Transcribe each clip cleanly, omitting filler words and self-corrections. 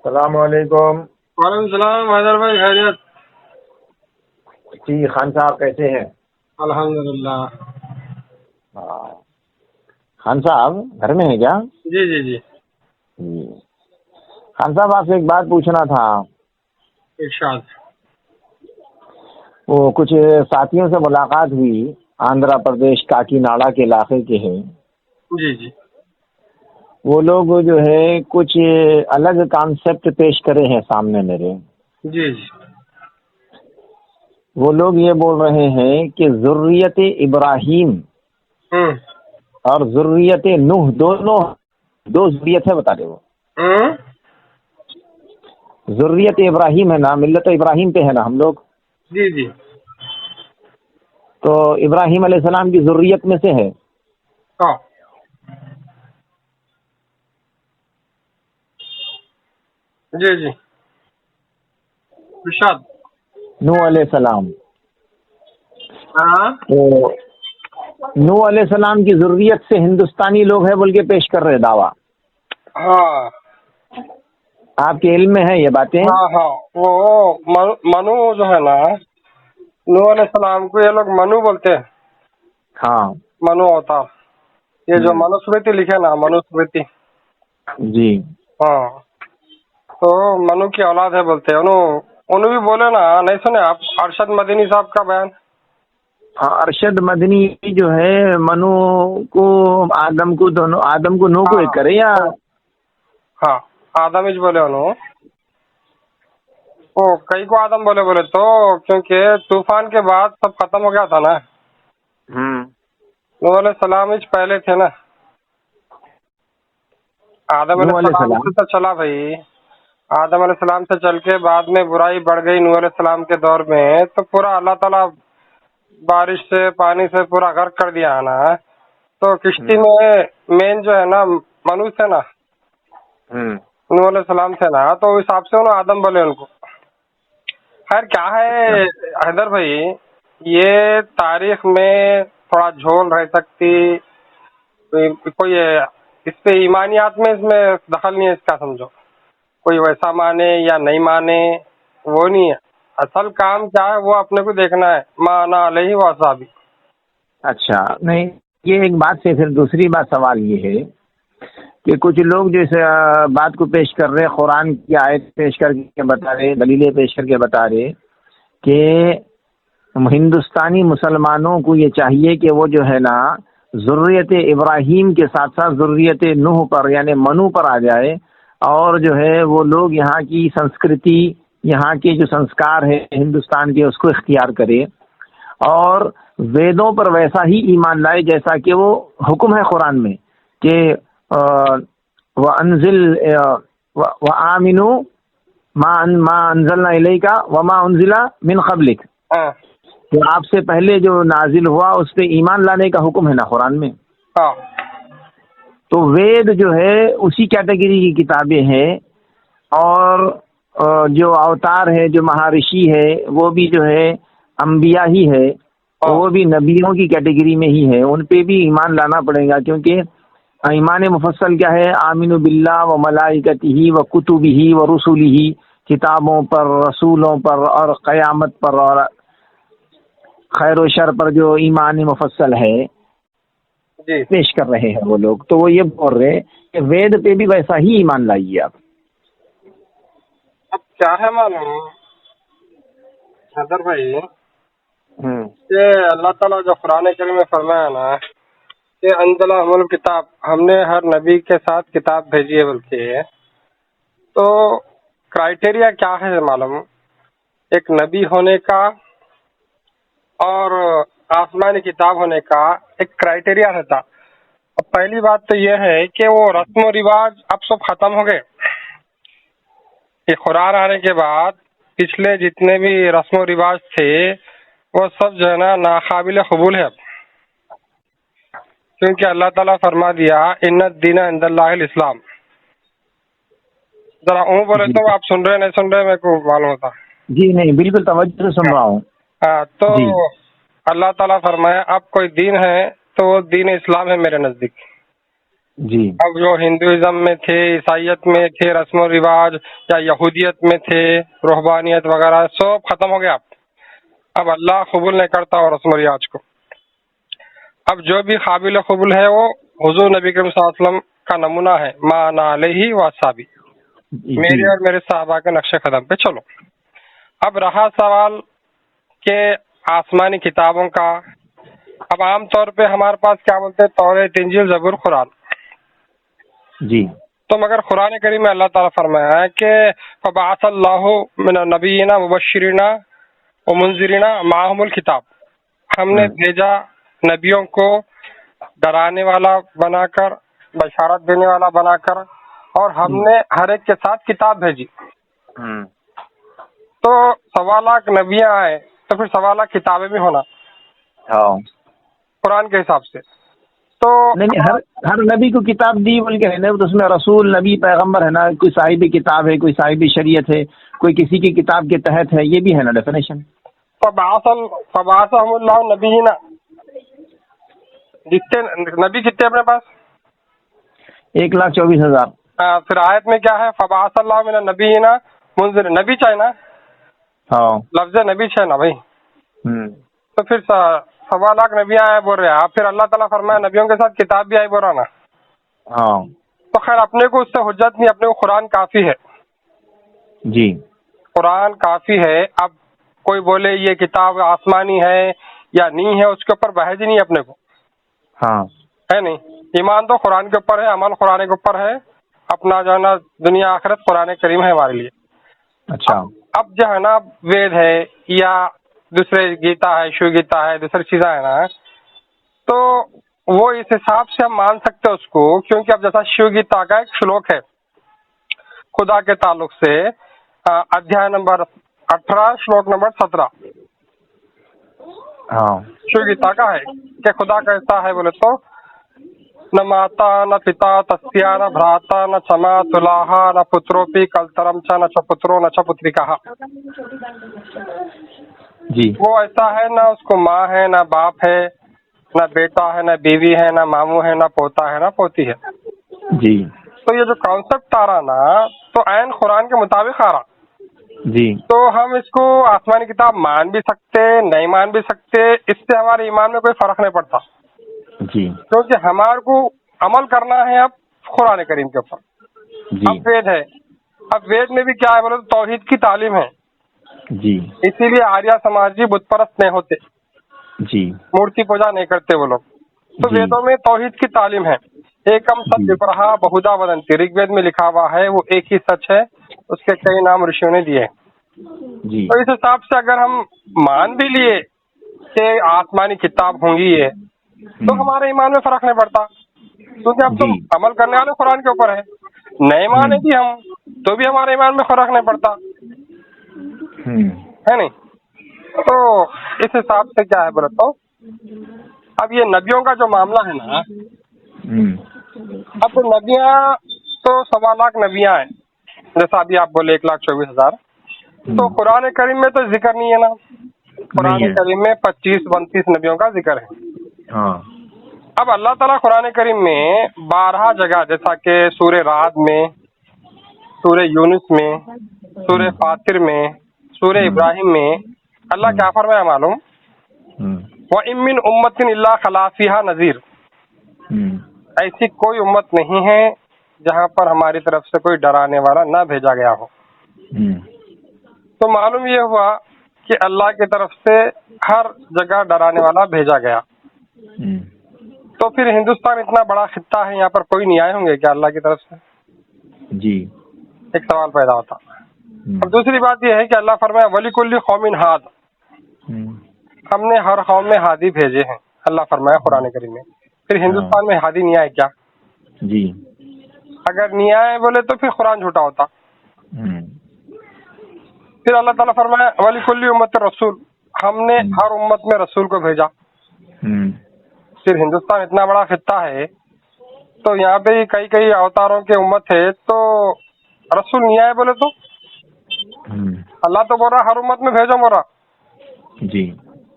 السلام علیکم. وعلیکم السلام حیدر بھائی، خیریت؟ جی خان صاحب کیسے ہیں؟ الحمدللہ. ہاں خان صاحب گھر میں ہیں کیا؟ جی جی جی جی خان صاحب آپ سے ایک بات پوچھنا تھا. ارشاد. وہ کچھ ساتھیوں سے ملاقات ہوئی، آندھرا پردیش کاکی ناڑا کے علاقے کے ہیں. جی جی وہ لوگ جو ہے کچھ الگ کانسیپٹ پیش کرے ہیں سامنے میرے. جی جی وہ لوگ یہ بول رہے ہیں کہ ذریت ابراہیم ہوں اور ذریت نوح دونوں دو ذریت ہے، بتا دے. وہ ہوں ذریت ابراہیم ہے نا، ملت ابراہیم پہ ہے نا ہم لوگ، جی جی تو ابراہیم علیہ السلام کی ذریت میں سے ہے. ہاں جی جی ارشاد. نوح علیہ السلام. ہاں تو نوح علیہ السلام کی ذریت سے ہندوستانی لوگ ہیں بول کے پیش کر رہے دعویٰ. ہاں آپ کے علم میں ہے یہ باتیں؟ ہاں ہاں وہ منو جو ہے نا، نوح علیہ السلام کو یہ لوگ منو بولتے ہیں. ہاں منو ہوتا، یہ جو منوسمرتی لکھے نا، منوسمرتی. جی ہاں تو منو کی اولاد ہے بولتے ہیں. انہوں بھی بولے نا، نہیں سنے آپ ارشد مدنی صاحب کا بیان؟ ہاں ارشد مدنی جو ہے منو کو آدم کو دونوں، آدم کو نوح کو ایک کرے یا ہاں آدم ہی بولے انہوں. وہ کئی کو آدم بولے تو کیونکہ طوفان کے بعد سب ختم ہو گیا تھا نا. نوح علیہ السلام ہی پہلے تھے نا. آدم علیہ نوح السلام السلام. سے تو چلا بھائی، آدم علیہ السلام سے چل کے بعد میں برائی بڑھ گئی نوح علیہ السلام کے دور میں، تو پورا اللہ تعالیٰ بارش سے پانی سے پورا غرق کر دیا ہے نا. تو کشتی میں مین جو ہے نا منو تھے نا، نوح علیہ السلام تھے نا، تو اس حساب سے انہوں آدم بولے ان کو. خیر کیا ہے حیدر بھائی، یہ تاریخ میں تھوڑا جھول رہ سکتی، کوئی اس پہ ایمانیات میں اس میں دخل نہیں ہے اس کا. سمجھو کوئی ویسا مانے یا نہیں مانے وہ نہیں ہے، اصل کام کیا ہے وہ اپنے کو دیکھنا ہے. مانا علیہ و اصحابہ. اچھا نہیں، یہ ایک بات سے پھر دوسری بات سوال یہ ہے کہ کچھ لوگ جو اس بات کو پیش کر رہے، قرآن کی آیت پیش کر کے بتا رہے، دلیلیں پیش کر کے بتا رہے کہ ہندوستانی مسلمانوں کو یہ چاہیے کہ وہ جو ہے نا ذریت ابراہیم کے ساتھ ساتھ ذریت نوح پر یعنی منو پر آ جائے، اور جو ہے وہ لوگ یہاں کی سنسکرتی، یہاں کے جو سنسکار ہے ہندوستان کے، اس کو اختیار کرے، اور ویدوں پر ویسا ہی ایمان لائے جیسا کہ وہ حکم ہے قرآن میں کہ وَأَنزِلْ وَآمِنُوا مَا أَنزَلْنَا إِلَيْكَ وَمَا أُنزِلَ مِنْ قَبْلِكَ، کہ آپ سے پہلے جو نازل ہوا اس پہ ایمان لانے کا حکم ہے نا قرآن میں. تو وید جو ہے اسی کیٹیگری کی کتابیں ہیں، اور جو اوتار ہے، جو مہارشی ہے، وہ بھی جو ہے انبیاء ہی ہے، وہ بھی نبیوں کی کیٹیگری میں ہی ہے. ان پہ بھی ایمان لانا پڑے گا، کیونکہ ایمان مفصل کیا ہے؟ آمین باللہ و ملائکتہ و کتبہ و رسلہ، کتابوں پر، رسولوں پر، اور قیامت پر، اور خیر و شر پر جو ایمان مفصل ہے جی پیش کر رہے ہیں وہ لوگ. تو وہ یہ بول رہے کہ وید پہ بھی ویسا ہی ایمان لائیے آپ. اب کیا ہے معلوم حیدر بھائی، کہ اللہ تعالیٰ جو قرآن کریم میں فرمایا نا کہ انزل ہم کتاب، ہم نے ہر نبی کے ساتھ کتاب بھیجی ہے، بلکہ تو کرائٹیریا کیا ہے معلوم؟ ایک نبی ہونے کا اور آسمانی کتاب ہونے کا ایک کرائٹیریا رہتا. اب پہلی بات تو یہ ہے کہ وہ رسم و رواج اب سب ختم ہو گئے. یہ قرآن آنے کے بعد پچھلے جتنے بھی رسم و رواج تھے وہ سب جو ہے نا ناقابل قبول ہے اب، کیونکہ اللہ تعالیٰ فرما دیا ان الدین عند اللہ الاسلام. ذرا بولے جی تو آپ سن رہے نہیں سن رہے میرے کو معلوم ہوتا. جی نہیں بالکل توجہ سے سن رہا ہوں. تو جی اللہ تعالیٰ فرمایا اب کوئی دین ہے تو وہ دین اسلام ہے میرے نزدیک. جی اب جو ہندوازم میں تھے، عیسائیت میں تھے رسم و رواج، یا یہودیت میں تھے روحانیت وغیرہ، سب ختم ہو گیا. اب اللہ قبول نہیں کرتا اور رسم و رواج کو. اب جو بھی قابل قبول ہے وہ حضور نبی کریم صلی اللہ علیہ وسلم کا نمونہ ہے، ما انا علیہ و اصحابی، میرے اور میرے صحابہ کے نقش قدم پہ چلو. اب رہا سوال کہ آسمانی کتابوں کا، اب عام طور پہ ہمارے پاس کیا بولتے ہیں، توریت، انجیل، زبور، قرآن. جی تو مگر قرآن کریم میں اللہ تعالیٰ فرمایا ہے کہ فبعث اللہ من النبیین مبشرین ومنذرین معهم الکتاب، ہم نے بھیجا نبیوں کو ڈرانے والا بنا کر، بشارت دینے والا بنا کر، اور ہم نے ہر ایک کے ساتھ کتاب بھیجی. تو 1.25 لاکھ نبیاں آئے تو پھر 1.25 لاکھ کتابیں بھی ہونا قرآن کے حساب سے. تو نہیں، ہر نبی کو کتاب دی بول کے ہے نا، تو اس میں رسول، نبی، پیغمبر ہے نا، کوئی صاحب کتاب ہے، کوئی صاحب شریعت ہے، کوئی کسی کی کتاب کے تحت ہے، یہ بھی ہے نا ڈیفینیشن. فبعثهم اللہ نبینا، جتنے نبی کتنے اپنے پاس؟ 1,24,000. پھر آیت میں کیا ہے؟ فبعث اللہ من النبینا منذر، نبی چاہے نا، ہاں لفظ نبی چاہے نا بھائی. تو پھر 1.25 لاکھ نبی آئے بول رہے ہیں. پھر اللہ تعالیٰ فرمایا نبیوں کے ساتھ کتاب بھی آئی بول رہا نا. ہاں تو خیر اپنے کو اس سے حجت نہیں، اپنے کو قرآن کافی ہے. جی قرآن کافی ہے. اب کوئی بولے یہ کتاب آسمانی ہے یا نہیں ہے، اس کے اوپر بحث ہی نہیں اپنے کو، ہاں ہے نہیں. ایمان تو قرآن کے اوپر ہے، عمل قرآن کے اوپر ہے، اپنا جو ہے نا دنیا آخرت قرآن کریم ہے ہمارے لیے. اچھا. اب جو ہے نا وید ہے یا دوسرے گیتا ہے، شیو گیتا ہے، دوسری چیزیں ہے نا، تو وہ اس حساب سے ہم مان سکتے اس کو، کیونکہ اب جیسا شیو گیتا کا ایک شلوک ہے خدا کے تعلق سے، ادھیائے نمبر 18 شلوک نمبر 17 ہاں شیو گیتا کا ہے کہ خدا کیسا ہے بولے تو نہ ماتا نہ پتا تسیا نہ بھراتا نہ چما تلاحا نہ پتروپی کلترم چ نہ چ پترو نہ چ پتری کہا. جی وہ ایسا ہے، نہ اس کو ماں ہے، نہ باپ ہے، نہ بیٹا ہے، نہ بیوی ہے، نہ ماموں ہے، نہ پوتا ہے، نہ پوتی ہے. جی تو یہ جو کانسیپٹ آ رہا نا، تو عین قرآن کے مطابق آ رہا. جی تو ہم اس کو آسمانی کتاب مان بھی سکتے، نہیں مان بھی سکتے، اس سے ہمارے ایمان میں کوئی فرق نہیں پڑتا، جی کیونکہ ہمارے کو عمل کرنا ہے اب قرآن کریم کے اوپر. جی اب وید ہے، اب وید میں بھی کیا ہے بولے تو توحید کی تعلیم ہے. جی اسی لیے آریہ سماج جی بت پرست نہیں ہوتے، جی مورتی پوجا نہیں کرتے وہ لوگ. تو جی ویدوں میں توحید کی تعلیم ہے. ایکم ست وپرہا بہودا ودنتی، رگ وید میں لکھا ہوا ہے وہ ایک ہی سچ ہے، اس کے کئی نام رشیوں نے دیے. جی تو اس حساب سے اگر ہم مان بھی لیے کہ آسمانی کتاب ہوں گی یہ، تو ہمارے ایمان میں فرق نہیں پڑتا، کیونکہ ہم تو جی عمل کرنے والے قرآن کے اوپر ہے. نہیں مانے گی ہم تو بھی ہمارے ایمان میں فرق نہیں پڑتا، ہے نہیں. تو اس حساب سے کیا ہے بولے تو اب یہ نبیوں کا جو معاملہ ہے نا، اب نبیاں تو 1.25 لاکھ نبیاں ہیں، جیسا ابھی آپ بولے 1,24,000. تو قرآن کریم میں تو ذکر نہیں ہے نا، قرآن کریم میں 25-29 نبیوں کا ذکر ہے. ہاں اب اللہ تعالیٰ قرآن کریم میں 12 جگہ، جیسا کہ سورہ رعد میں، سورہ یونس میں، سورہ فاطر میں، سورہ ابراہیم میں، اللہ کیا فرمایا معلوم؟ وَإِن مِّنْ أُمَّةٍ إِلَّا خَلَا فِيهَا نَذِيرٌ، ایسی کوئی امت نہیں ہے جہاں پر ہماری طرف سے کوئی ڈرانے والا نہ بھیجا گیا ہو. تو معلوم یہ ہوا کہ اللہ کی طرف سے ہر جگہ ڈرانے والا بھیجا گیا. تو پھر ہندوستان اتنا بڑا خطہ ہے، یہاں پر کوئی نہیں آئے ہوں گے کیا اللہ کی طرف سے؟ جی ایک سوال پیدا ہوتا. اب دوسری بات یہ ہے کہ اللہ فرمایا وَلِكُلِّ قَوْمٍ ہاد، ہم نے ہر قوم میں ہادی بھیجے ہیں، اللہ فرمایا قرآن کریم میں. پھر ہندوستان میں ہادی نہیں آئے کیا؟ جی اگر نہیں آئے بولے تو پھر قرآن جھوٹا ہوتا. پھر اللہ تعالیٰ فرمایا وَلِكُلِّ أُمَّةٍ رسول، ہم نے ہر امت میں رسول کو بھیجا. پھر ہندوستان اتنا بڑا خطہ ہے تو یہاں پہ کئی اوتاروں کے امت ہے، تو رسول نہیں آئے بولے تو اللہ تو بول رہا ہر امت میں بھیجو بول رہا. جی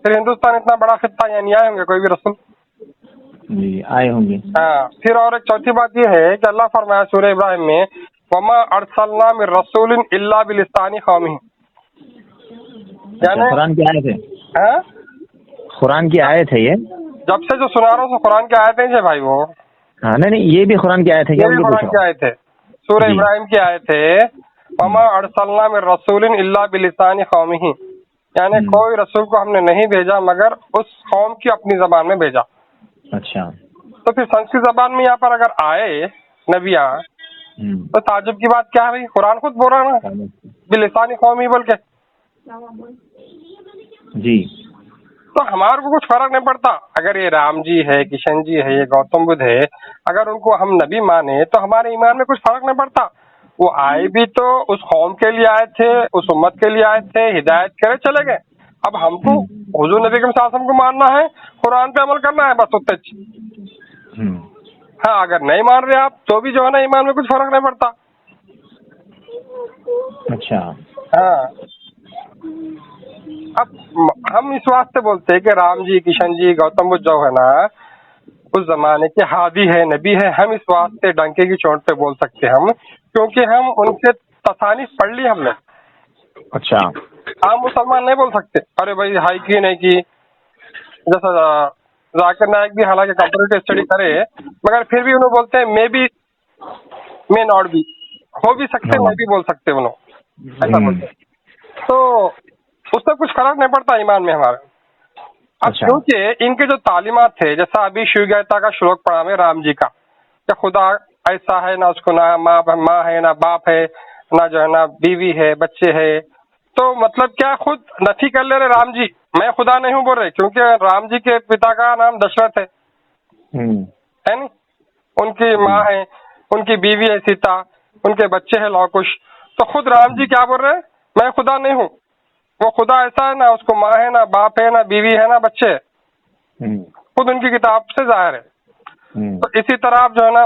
پھر ہندوستان اتنا بڑا خطہ، یہاں نہیں آئے ہوں گے کوئی بھی رسول. جی آئے ہوں گے. ہاں. پھر اور ایک چوتھی بات یہ ہے کہ اللہ فرمایا سورہ ابراہیم میں وما ارسلنا من رسول الا بلسان قومہ. اچھا قرآن کی آیت ہے. ہاں قرآن کی آیت ہے یہ. جب سے جو سنا رہا ہوں قرآن کی آیت ہیں بھائی وہ. ہاں نہیں یہ بھی قرآن کی آیت ہے. یہ بھی قرآن کی آیت ہے. سورہ ابراہیم کی آیت ہے وما ارسلنا من رسول الا بلسان قومہ. یعنی کوئی رسول کو ہم نے نہیں بھیجا مگر اس قوم کی اپنی زبان میں بھیجا. اچھا تو پھر سنسکرت زبان میں یہاں پر اگر آئے نبیاں تو تعجب کی بات کیا ہے بھائی؟ قرآن خود بول رہا نا بلسان قومی بول کے. جی تو ہمارے کو کچھ فرق نہیں پڑتا اگر یہ رام جی ہے، کشن جی ہے، یہ گوتم بدھ ہے، اگر ان کو ہم نبی مانے تو ہمارے ایمان میں کچھ فرق نہیں پڑتا. وہ آئے بھی تو اس قوم کے لیے آئے تھے، اس امت کے لیے آئے تھے، ہدایت کرے چلے گئے. اب ہم کو حضور نبی کے وسلم کو ماننا ہے، قرآن پہ عمل کرنا ہے بس اتنے. ہاں اگر نہیں مان رہے آپ تو بھی جو ہے نا ایمان میں کچھ فرق نہیں پڑتا. اچھا ہاں اب ہم اس واسطے بولتے ہیں کہ رام جی، کشن جی، گوتم بدھ جو ہے نا اس زمانے کے ہادی ہے، نبی ہے. ہم اس واسطے ڈنکے کی چوٹ پہ بول سکتے ہم کیونکہ ہم ان کے تصانیف پڑھ لی ہم نے. اچھا عام مسلمان نہیں بول سکتے ارے بھائی ہائی کی نہیں کی. جیسا ذاکر نائک بھی حالانکہ کمپیوٹر اسٹڈی کرے مگر پھر بھی انہوں بولتے ہیں میں بھی میں ناٹ بھی ہو بھی سکتے میں بھی بول سکتے انہوں ایسا بولتے. تو اس سے کچھ فرق نہیں پڑتا ایمان میں ہمارے. اب کیونکہ ان کے جو تعلیمات تھے جیسا ابھی شیو گیتا کا شلوک پڑھا میں رام جی کا کہ خدا ایسا ہے نہ اس کو نہ ماں ہے نہ باپ ہے نہ جو ہے نا بیوی ہے بچے ہے. تو مطلب کیا خود نفی کر لے رہے رام جی میں خدا نہیں ہوں بول رہے کیونکہ رام جی کے پتا کا نام دشرتھ ہے نہیں. ان کی ماں ہے، ان کی بیوی ہے سیتا، ان کے بچے ہیں لو کش. تو خود رام جی کیا بول رہے میں خدا نہیں ہوں. وہ خدا ایسا ہے نہ اس کو ماں ہے نہ باپ ہے نہ بیوی ہے نہ بچے ہے. خود ان کی کتاب سے ظاہر ہے. تو اسی طرح آپ جو ہے نا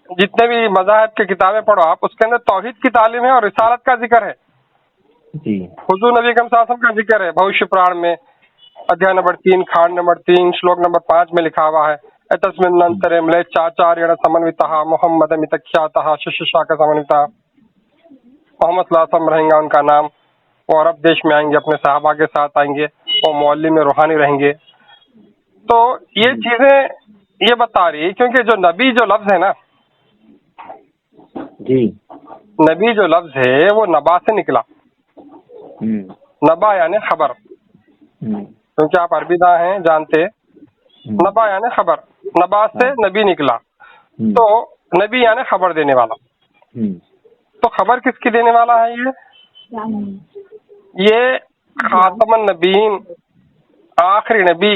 جتنے بھی مذاہب کی کتابیں پڑھو آپ اس کے اندر توحید کی تعلیم ہے اور رسالت کا ذکر ہے. حضور نبی کریم صلی اللہ علیہ وسلم کا ذکر ہے. بھوشیہ پران میں ادھیائے نمبر 3 کھانڈ نمبر 3 شلوک نمبر 5 میں لکھا ہوا ہے تسمن ننترے ملے چاچاریڑ سمنوتہ محمد متکھیاتہ ششا کا سمنوتہ. محمد صلی اللہ علیہ وسلم رہیں گا ان کا نام. وہ عرب دیش میں آئیں گے، اپنے صحابہ کے ساتھ آئیں گے، وہ معلم میں روحانی رہیں گے. تو یہ چیزیں یہ بتا رہی کیونکہ جو نبی جو لفظ ہے نا جی نبی جو لفظ ہے وہ نبا سے نکلا. نبا یعنی خبر، کیونکہ آپ عربی داں ہیں جانتے. نبا یعنی خبر، نبا سے نبی نکلا تو نبی یعنی خبر دینے والا. تو خبر کس کی دینے والا ہے؟ یہ خاتم النبیین آخری نبی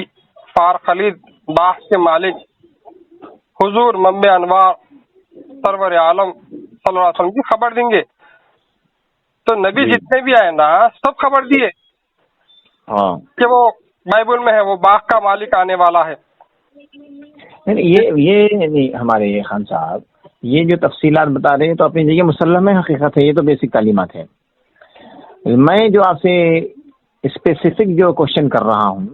فار خلید باغ کے مالک حضور منبع انوار سرور عالم صلی اللہ علیہ وسلم کی خبر دیں گے. تو نبی جتنے بھی آئے نا سب خبر دیے کہ وہ بائبل میں ہے وہ باغ کا مالک آنے والا ہے. یہ ہمارے خان صاحب یہ جو تفصیلات بتا رہے ہیں تو اپنی جگہ مسلم ہے، حقیقت ہے، یہ تو بیسک تعلیمات ہے. میں جو آپ سے اسپیسیفک جو کوشچن کر رہا ہوں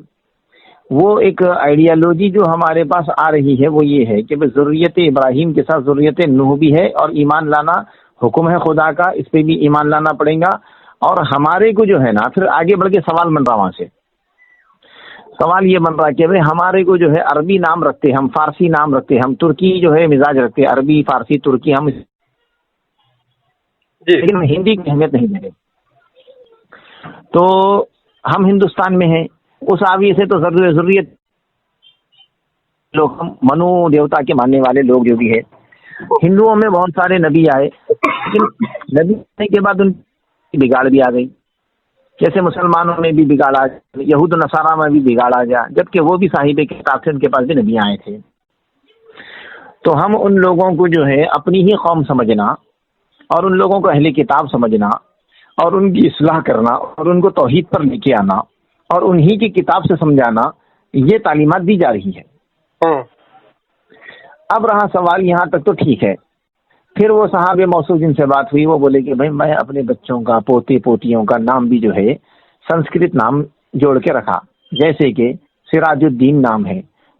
وہ ایک آئیڈیالوجی جو ہمارے پاس آ رہی ہے وہ یہ ہے کہ ضروریت ابراہیم کے ساتھ ضروریت نوح بھی ہے اور ایمان لانا حکم ہے خدا کا، اس پہ بھی ایمان لانا پڑے گا. اور ہمارے کو جو ہے نا پھر آگے بڑھ کے سوال بن رہا وہاں سے سوال یہ بن رہا کہ بھائی ہمارے کو جو ہے عربی نام رکھتے، ہم فارسی نام رکھتے، ہم ترکی جو ہے مزاج رکھتے، عربی فارسی ترکی ہم لیکن ہندی کی اہمیت نہیں دیں گے. تو ہم ہندوستان میں ہیں اس آویے سے تو ضروریت لوگ ہم منو دیوتا کے ماننے والے لوگ جو بھی ہے. ہندوؤں میں بہت سارے نبی آئے لیکن نبی آنے کے بعد ان کی بگاڑ بھی آ گئی. جیسے مسلمانوں میں بھی بگاڑ آ گیا، یہود و نصارہ میں بھی بگاڑ آ گیا، جبکہ وہ بھی صاحب کتاب سے ان کے پاس بھی نبی آئے تھے. تو ہم ان لوگوں کو جو ہے اپنی ہی قوم سمجھنا اور ان لوگوں کو اہل کتاب سمجھنا اور ان کی اصلاح کرنا اور ان کو توحید پر لے کے آنا اور انہی کی کتاب سے سمجھانا، یہ تعلیمات دی جا رہی ہے. اب رہا سوال یہاں تک تو ٹھیک ہے. پھر وہ صحاب موصوف جن سے بات ہوئی وہ بولے کہ بھائی میں اپنے بچوں کا پوتے پوتیوں کا نام بھی جو ہے سنسکرت نام جوڑ کے رکھا، جیسے کہ سراج الدین نام ہے،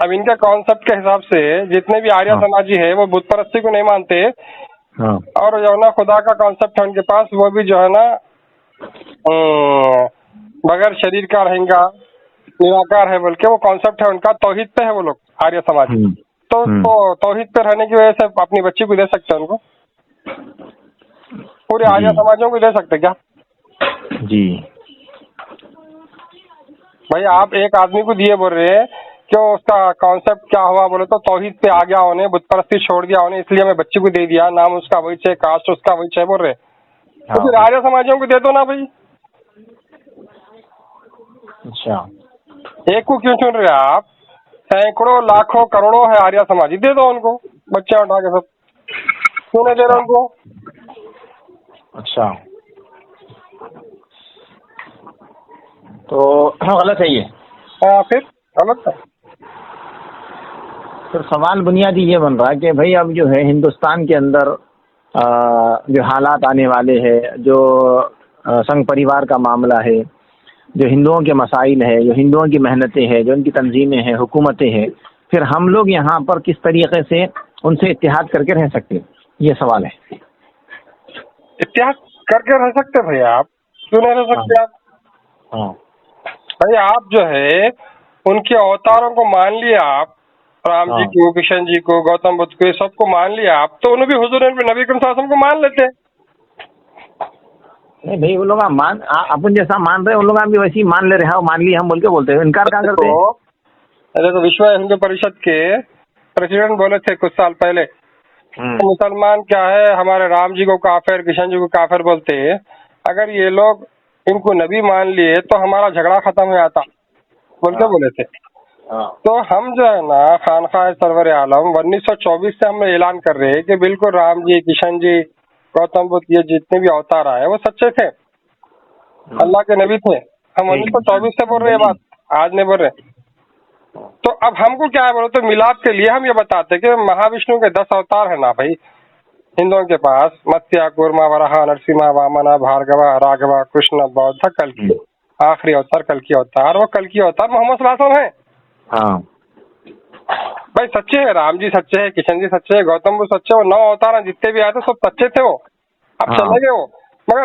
اب ان کے کانسیپٹ کے حساب سے جتنے بھی آریہ سماجی ہے وہ بت پرستی کو نہیں مانتے، اور جو ہے نا خدا کا کانسیپٹ ہے ان کے پاس، وہ بھی جو ہے نا بغیر شریر کا رہیں گا، نراکار ہے، بلکہ وہ کانسیپٹ ہے ان کا توحید پہ ہے وہ لوگ آریہ سماجی. تو توحید پہ رہنے کی وجہ سے اپنی بچی کو دے سکتے ہیں ان کو، پورے آریہ سماجوں کو دے سکتے کیا؟ جی بھائی آپ ایک آدمی کو دیے بول رہے ہیں کہ اس کا کانسیپٹ کیا ہوا، بولے تو توحید پہ آ گیا انہیں، بت پرستی چھوڑ دیا انہیں، اس لیے میں بچی کو دے دیا، نام اس کا وہی چاہے، کاسٹ اس کا وہی چاہے بول رہے. تو پھر آریہ سماجوں کو دے دو نا بھائی. اچھا ایک کو کیوں چن رہے آپ؟ سینکڑوں لاکھوں کروڑوں ہے آریہ سماجی، دے دو ان کو بچے اٹھا کے سب. کیوں نہیں دے رہے ان کو؟ اچھا تو غلط ہے یہ. ہاں پھر غلط ہے. پھر سوال بنیادی یہ بن رہا ہے کہ بھائی اب جو ہے ہندوستان کے اندر جو حالات آنے والے ہیں، جو سنگھ پریوار کا معاملہ ہے، جو ہندوؤں کے مسائل ہے، جو ہندوؤں کی محنتیں ہیں، جو ان کی تنظیمیں ہیں، حکومتیں ہیں، پھر ہم لوگ یہاں پر کس طریقے سے ان سے اتحاد کر کے رہ سکتے، یہ سوال ہے. اتحاد کر کے رہ سکتے بھائی، آپ کیوں نہیں رہ سکتے؟ آپ بھائی آپ جو ہے ان کے اوتاروں کو مان لیا، آپ رام جی کو، کشن جی کو، گوتم بدھ کو، یہ سب کو مان لیا آپ، تو انہوں بھی حضور نبی کریم صلی اللہ علیہ وسلم کو مان لیتے. نہیں بھائی، وہ لوگ اپن جیسا مان رہے ہیں ان لوگ بھی ویسے ہی مان لے رہے ہیں، مان لیے ہم بول کے بولتے ہیں، انکار کہاں کرتے ہیں. دیکھو وشو ہندو پریشد کے پریزیڈنٹ بولے تھے کچھ سال پہلے، مسلمان کیا ہے ہمارے رام جی کو کافر، کشن جی کو کافر بولتے ہیں، اگر یہ لوگ ان کو نبی مان لیے تو ہمارا جھگڑا ختم ہو جاتا بول کے بولے تھے. تو ہم جو ہے نا خانقاہ سرور عالم 1924 سے ہم اعلان کر رہے ہیں کہ بالکل رام جی، کشن جی، گوتم بدھ، یہ جتنے بھی اوتار آئے وہ سچے تھے، اللہ کے نبی تھے. ہم 1924 سے بول رہے ہیں بات، آج نہیں بول رہے. تو اب ہم کو کیا ہے بولے تو میلاد کے لیے ہم یہ بتاتے کہ مہاوشنو کے 10 اوتار ہیں نا بھائی ہندوؤں کے پاس، متسیا، کورما، ورہا، نرسمہا، وامنا، بھارگوا، راگھوا، کرشن، بودھا، کلکی. آخری اوتار کلکی اوتار، وہ کلکی اوتار محمد صلی اللہ علیہ وسلم ہیں. بھائی سچے ہیں، رام جی سچے ہیں، کشن جی سچے ہیں، گوتم بدھ سچے، وہ 9 اوتار ہیں جتنے بھی آئے تھے سب سچے تھے. وہ اب چلے گئے وہ، مگر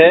ہے،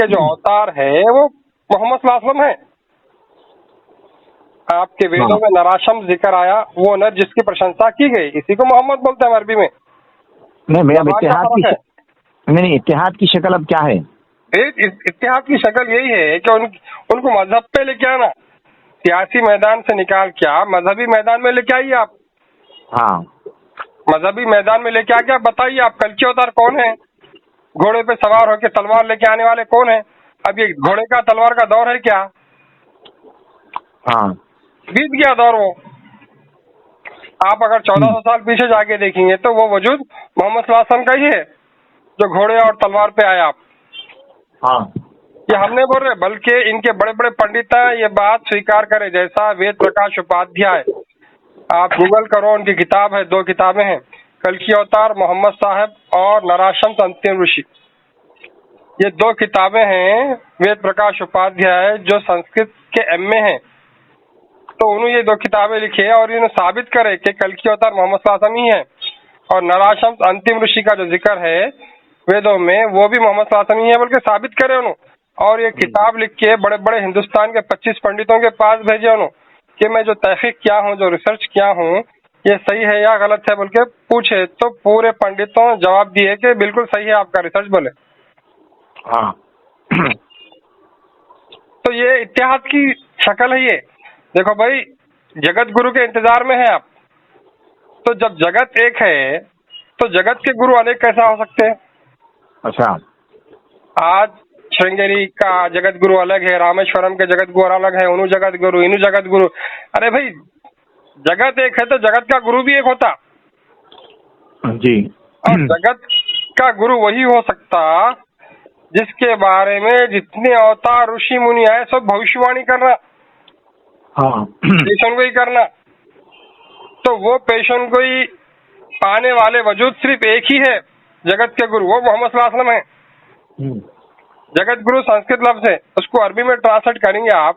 کے جو اوتار ہے وہ محمد صلی اللہ علیہ وسلم ہے. آپ کے ویدوں میں نراشم ذکر آیا، وہ نر جس کی پرشنسا کی گئی، اسی کو محمد بولتے ہیں عربی میں. نہیں، اتحاد کی شکل اب کیا ہے؟ اتحاد کی شکل یہی ہے کہ ان کو مذہب پہ لے کے آنا، سیاسی میدان سے نکال کیا مذہبی میدان میں لے کے آئیے. آپ مذہبی میدان میں لے کے آ کے آپ بتائیے آپ کلکی اوتار کون ہے، گھوڑے پہ سوار ہو کے تلوار لے کے آنے والے کون ہیں. اب یہ گھوڑے کا تلوار کا دور ہے کیا؟ بیت گیا دور. وہ آپ اگر 1400 سال پیچھے جا کے دیکھیں گے تو وہ وجود محمد صلی اللہ علیہ وسلم کا ہی ہے جو گھوڑے اور تلوار پہ آیا. آپ یہ ہم نے بول رہے، بلکہ ان کے بڑے بڑے پنڈت یہ بات سویکار کرے، جیسا وید پرکاش اپادھیائے، آپ گوگل کرو، ان کی کتاب ہے، 2 کتابیں ہیں، کلکی اوتار محمد صاحب اور نراشم انتم رشی. یہ 2 کتابیں ہیں وید پرکاش اپادھیائے جو سنسکرت کے ایم اے ہیں، تو انہوں یہ 2 کتابیں لکھی ہیں اور انہوں ثابت کرے کہ کلکی اوتار محمد صلی اللہ علیہ وسلم ہی ہے، اور نراشم انتم رشی کا جو ذکر ہے ویدوں میں وہ بھی محمد صلی اللہ علیہ وسلم ہی ہے، بلکہ ثابت کرے انہوں. اور یہ کتاب لکھ کے بڑے بڑے ہندوستان کے 25 پنڈتوں کے پاس بھیجے انہوں کہ میں جو تحقیق کیا ہوں، جو ریسرچ کیا ہوں، یہ صحیح ہے یا غلط ہے بول کے پوچھے، تو پورے پنڈتوں نے جواب دیے کہ بالکل صحیح ہے آپ کا ریسرچ بولے. تو یہ اتحاد کی شکل ہے. یہ دیکھو بھائی جگت گرو کے انتظار میں ہیں آپ، تو جب جگت ایک ہے تو جگت کے گرو انیک کیسا ہو سکتے ہیں؟ اچھا، آج شرنگیری کا جگت گرو الگ ہے، رامیشورم کے جگت گرو الگ ہے، انو جگت گرو، انو جگت گرو. ارے بھائی جگت ایک ہے تو جگت کا گرو بھی ایک ہوتا جی. اور جگت کا گرو وہی ہو سکتا جس کے بارے میں جتنے اوتار رشی منی آئے سب بھوشیوانی کرنا، پیشن گوئی کرنا. تو وہ پیشن گوئی پانے والے وجود صرف ایک ہی ہے جگت کے گرو، وہ محمد صلی اللہ علیہ وسلم ہے. جگت گرو سنسکرت لفظ ہے، اس کو عربی میں ٹرانسلیٹ کریں گے آپ،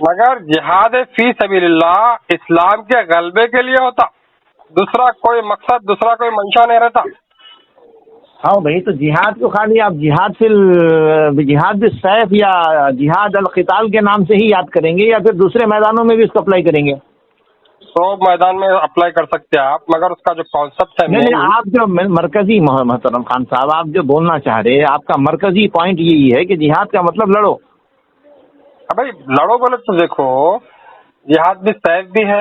مگر جہاد فی سبیل اللہ اسلام کے غلبے کے لیے ہوتا، دوسرا کوئی مقصد، دوسرا کوئی منشا نہیں رہتا. ہاں بھائی، تو جہاد کو خالی آپ جہاد جہاد بالسیف یا جہاد القتال کے نام سے ہی یاد کریں گے، یا پھر دوسرے میدانوں میں بھی اس کو اپلائی کریں گے؟ تو میدان میں اپلائی کر سکتے ہیں آپ، مگر اس کا جو کانسیپٹ ہے نہیں، آپ جو مرکزی محترم خان صاحب آپ جو بولنا چاہ رہے، آپ کا مرکزی پوائنٹ یہی ہے کہ جہاد کا مطلب لڑو. بھائی لڑو بولے تو دیکھو، جہاد بھی سیف بھی ہے،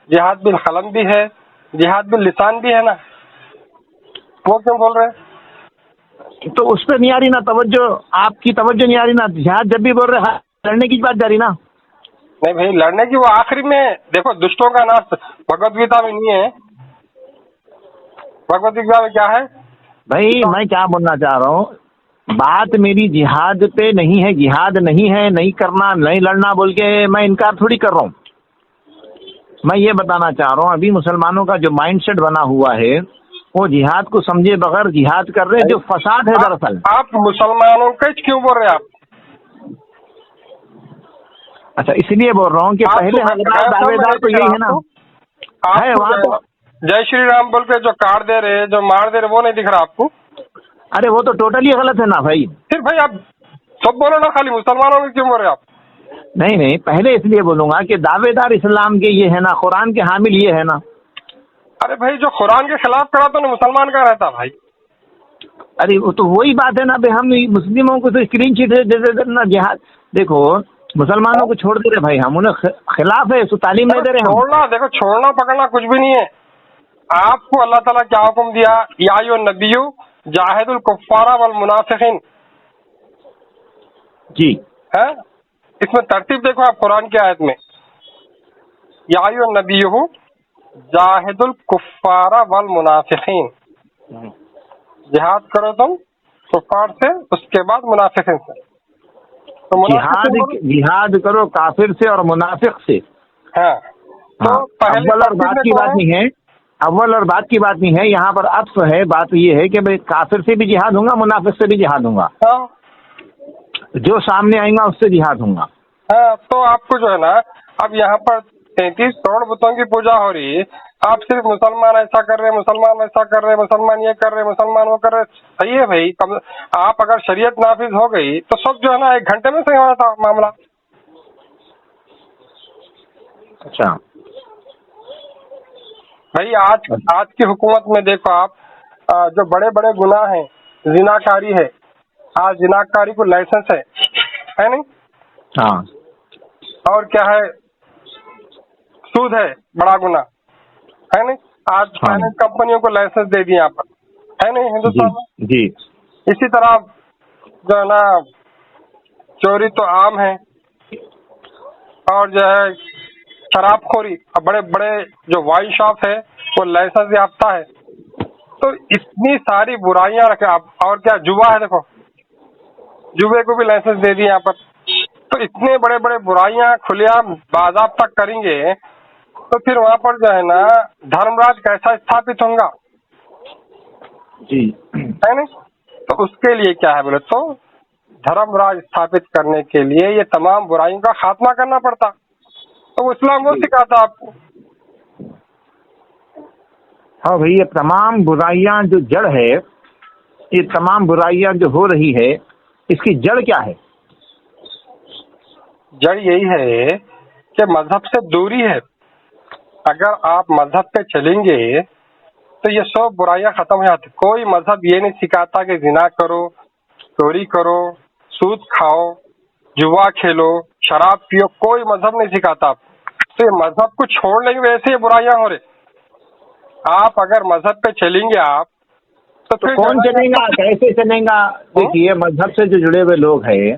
جہاد بھی قلم بھی ہے، جہاد بھی لسان بھی ہے نا. وہ کیوں بول رہے ہیں؟ تو اس پہ نہیں آ رہی نا توجہ، آپ کی توجہ نہیں آ رہی نا. جہاد جب بھی بول رہے لڑنے کی بات جاری نا. نہیں بھائی، لڑنے کی وہ آخری میں دیکھو، دشتوں کا ناش بھگوت گیتا میں نہیں ہے. بھگوت گیتا میں کیا ہے بھائی میں کیا بولنا چاہ رہا ہوں، بات میری جہاد پہ نہیں ہے. جہاد نہیں ہے، نہیں کرنا، نہیں لڑنا بول کے میں انکار تھوڑی کر رہا ہوں. میں یہ بتانا چاہ رہا ہوں ابھی مسلمانوں کا جو مائنڈ سیٹ بنا ہوا ہے وہ جہاد کو سمجھے بغیر جہاد کر رہے ہیں، جو فساد ہے دراصل. آپ مسلمانوں کا کیوں بول رہے ہیں آپ؟ اچھا اس لیے بول رہا ہوں کہ پہلے حقدار دعوے دار تو یہی ہے نا. ہے وہاں تو جے شری رام بول کے جو کاٹ دے رہے، جو مار دے رہے، وہ نہیں دکھ رہا آپ کو؟ ارے وہ تو ٹوٹلی غلط ہے نا بھائی. پھر بھائی آپ سب بولو نا، خالی مسلمانوں میں کیوں بول رہے آپ؟ نہیں، پہلے اس لیے بولوں گا کہ دعوے دار اسلام کے یہ ہے نا، قرآن کے حامل یہ ہے نا. ارے بھائی جو قرآن کے خلاف کھڑا تو مسلمان کا رہتا بھائی. ارے وہ تو وہی بات ہے نا بھائی، ہم مسلموں کو تو اسکرین شیٹ دے دے نا. جہاد دیکھو مسلمانوں کو چھوڑ دے رہے بھائی، ہم انہیں خلاف ہے، اس تعلیم نہیں دے رہے. چھوڑنا دیکھو، چھوڑنا پکڑنا کچھ بھی نہیں ہے. آپ کو اللہ تعالیٰ کیا حکم دیا؟ یا ایھا النبی جاہد الکفار والمنافقین. جی ہے اس میں ترتیب دیکھو آپ قرآن کی آیت میں، یا ایھا النبی جاہد الکفار والمنافقین. جہاد کرو تم کفار سے، اس کے بعد منافقین سے. تو جہاد کرو کافر سے اور منافق سے. ہاں تو اول اور بات کی بات نہیں ہے، اول اور بات کی بات نہیں ہے، یہاں پر عطف ہے. بات یہ ہے کہ بھائی کافر سے بھی جہاد ہوں گا، منافق سے بھی جہاد ہوں گا، جو سامنے آئیں گا اس سے جہاد ہوں گا. ہاں تو آپ کو جو ہے نا، اب یہاں پر 33 کروڑ بتوں کی پوجا ہو رہی ہے، آپ صرف مسلمان ایسا کر رہے، مسلمان ایسا کر رہے، مسلمان یہ کر رہے، مسلمان وہ کر رہے. صحیح ہے بھائی، آپ اگر شریعت نافذ ہو گئی تو سب جو ہے نا 1 گھنٹے میں صحیح ہونا تھا معاملہ. اچھا بھائی آج کی حکومت میں دیکھو آپ، جو بڑے بڑے گناہ ہیں، زناکاری ہے. آج زناکاری کو لائسنس ہے نہیں. ہاں اور کیا ہے؟ سود ہے بڑا گناہ ہے نہیں. آج فائنینس کمپنیوں کو لائسنس دے دیا یہاں پر، ہے نہیں ہندوستان میں. جی اسی طرح جو ہے نا چوری تو عام ہے، اور جو ہے شراب خوری، بڑے بڑے جو وائن شاپ ہے وہ لائسنس یافتہ ہے. تو اتنی ساری برائیاں رکھے آپ. اور کیا جوا ہے، دیکھو جوے کو بھی لائسنس دے دی یہاں پر. تو اتنے بڑے بڑے برائیاں کھلے عام باضابطہ کریں گے تو پھر وہاں پر جو ہے نا دھرم راج کیسا استھاپت ہوں گا؟ جی ہے نہیں. تو اس کے لیے کیا ہے بولے تو دھرم راج استھاپت کرنے کے لیے یہ تمام برائیوں کا خاتمہ کرنا پڑتا. تو وہ اسلام وہ سکھاتا آپ کو. ہاں بھائی، یہ تمام برائیاں جو جڑ ہے، یہ تمام برائیاں جو ہو رہی ہے، اس کی جڑ کیا ہے؟ جڑ یہی ہے کہ مذہب سے دوری ہے. اگر آپ مذہب پہ چلیں گے تو یہ سب برائیاں ختم ہو جاتی. کوئی مذہب یہ نہیں سکھاتا کہ زنا کرو، چوری کرو، سود کھاؤ، جوا کھیلو، شراب پیو. کوئی مذہب نہیں سکھاتا آپ. تو یہ مذہب کو چھوڑ لیں گے ویسے یہ برائیاں ہو رہی. آپ اگر مذہب پہ چلیں گے آپ تو پھر کون چلیں گا، کیسے چلیں گا؟ دیکھیے مذہب سے جو جڑے ہوئے لوگ ہیں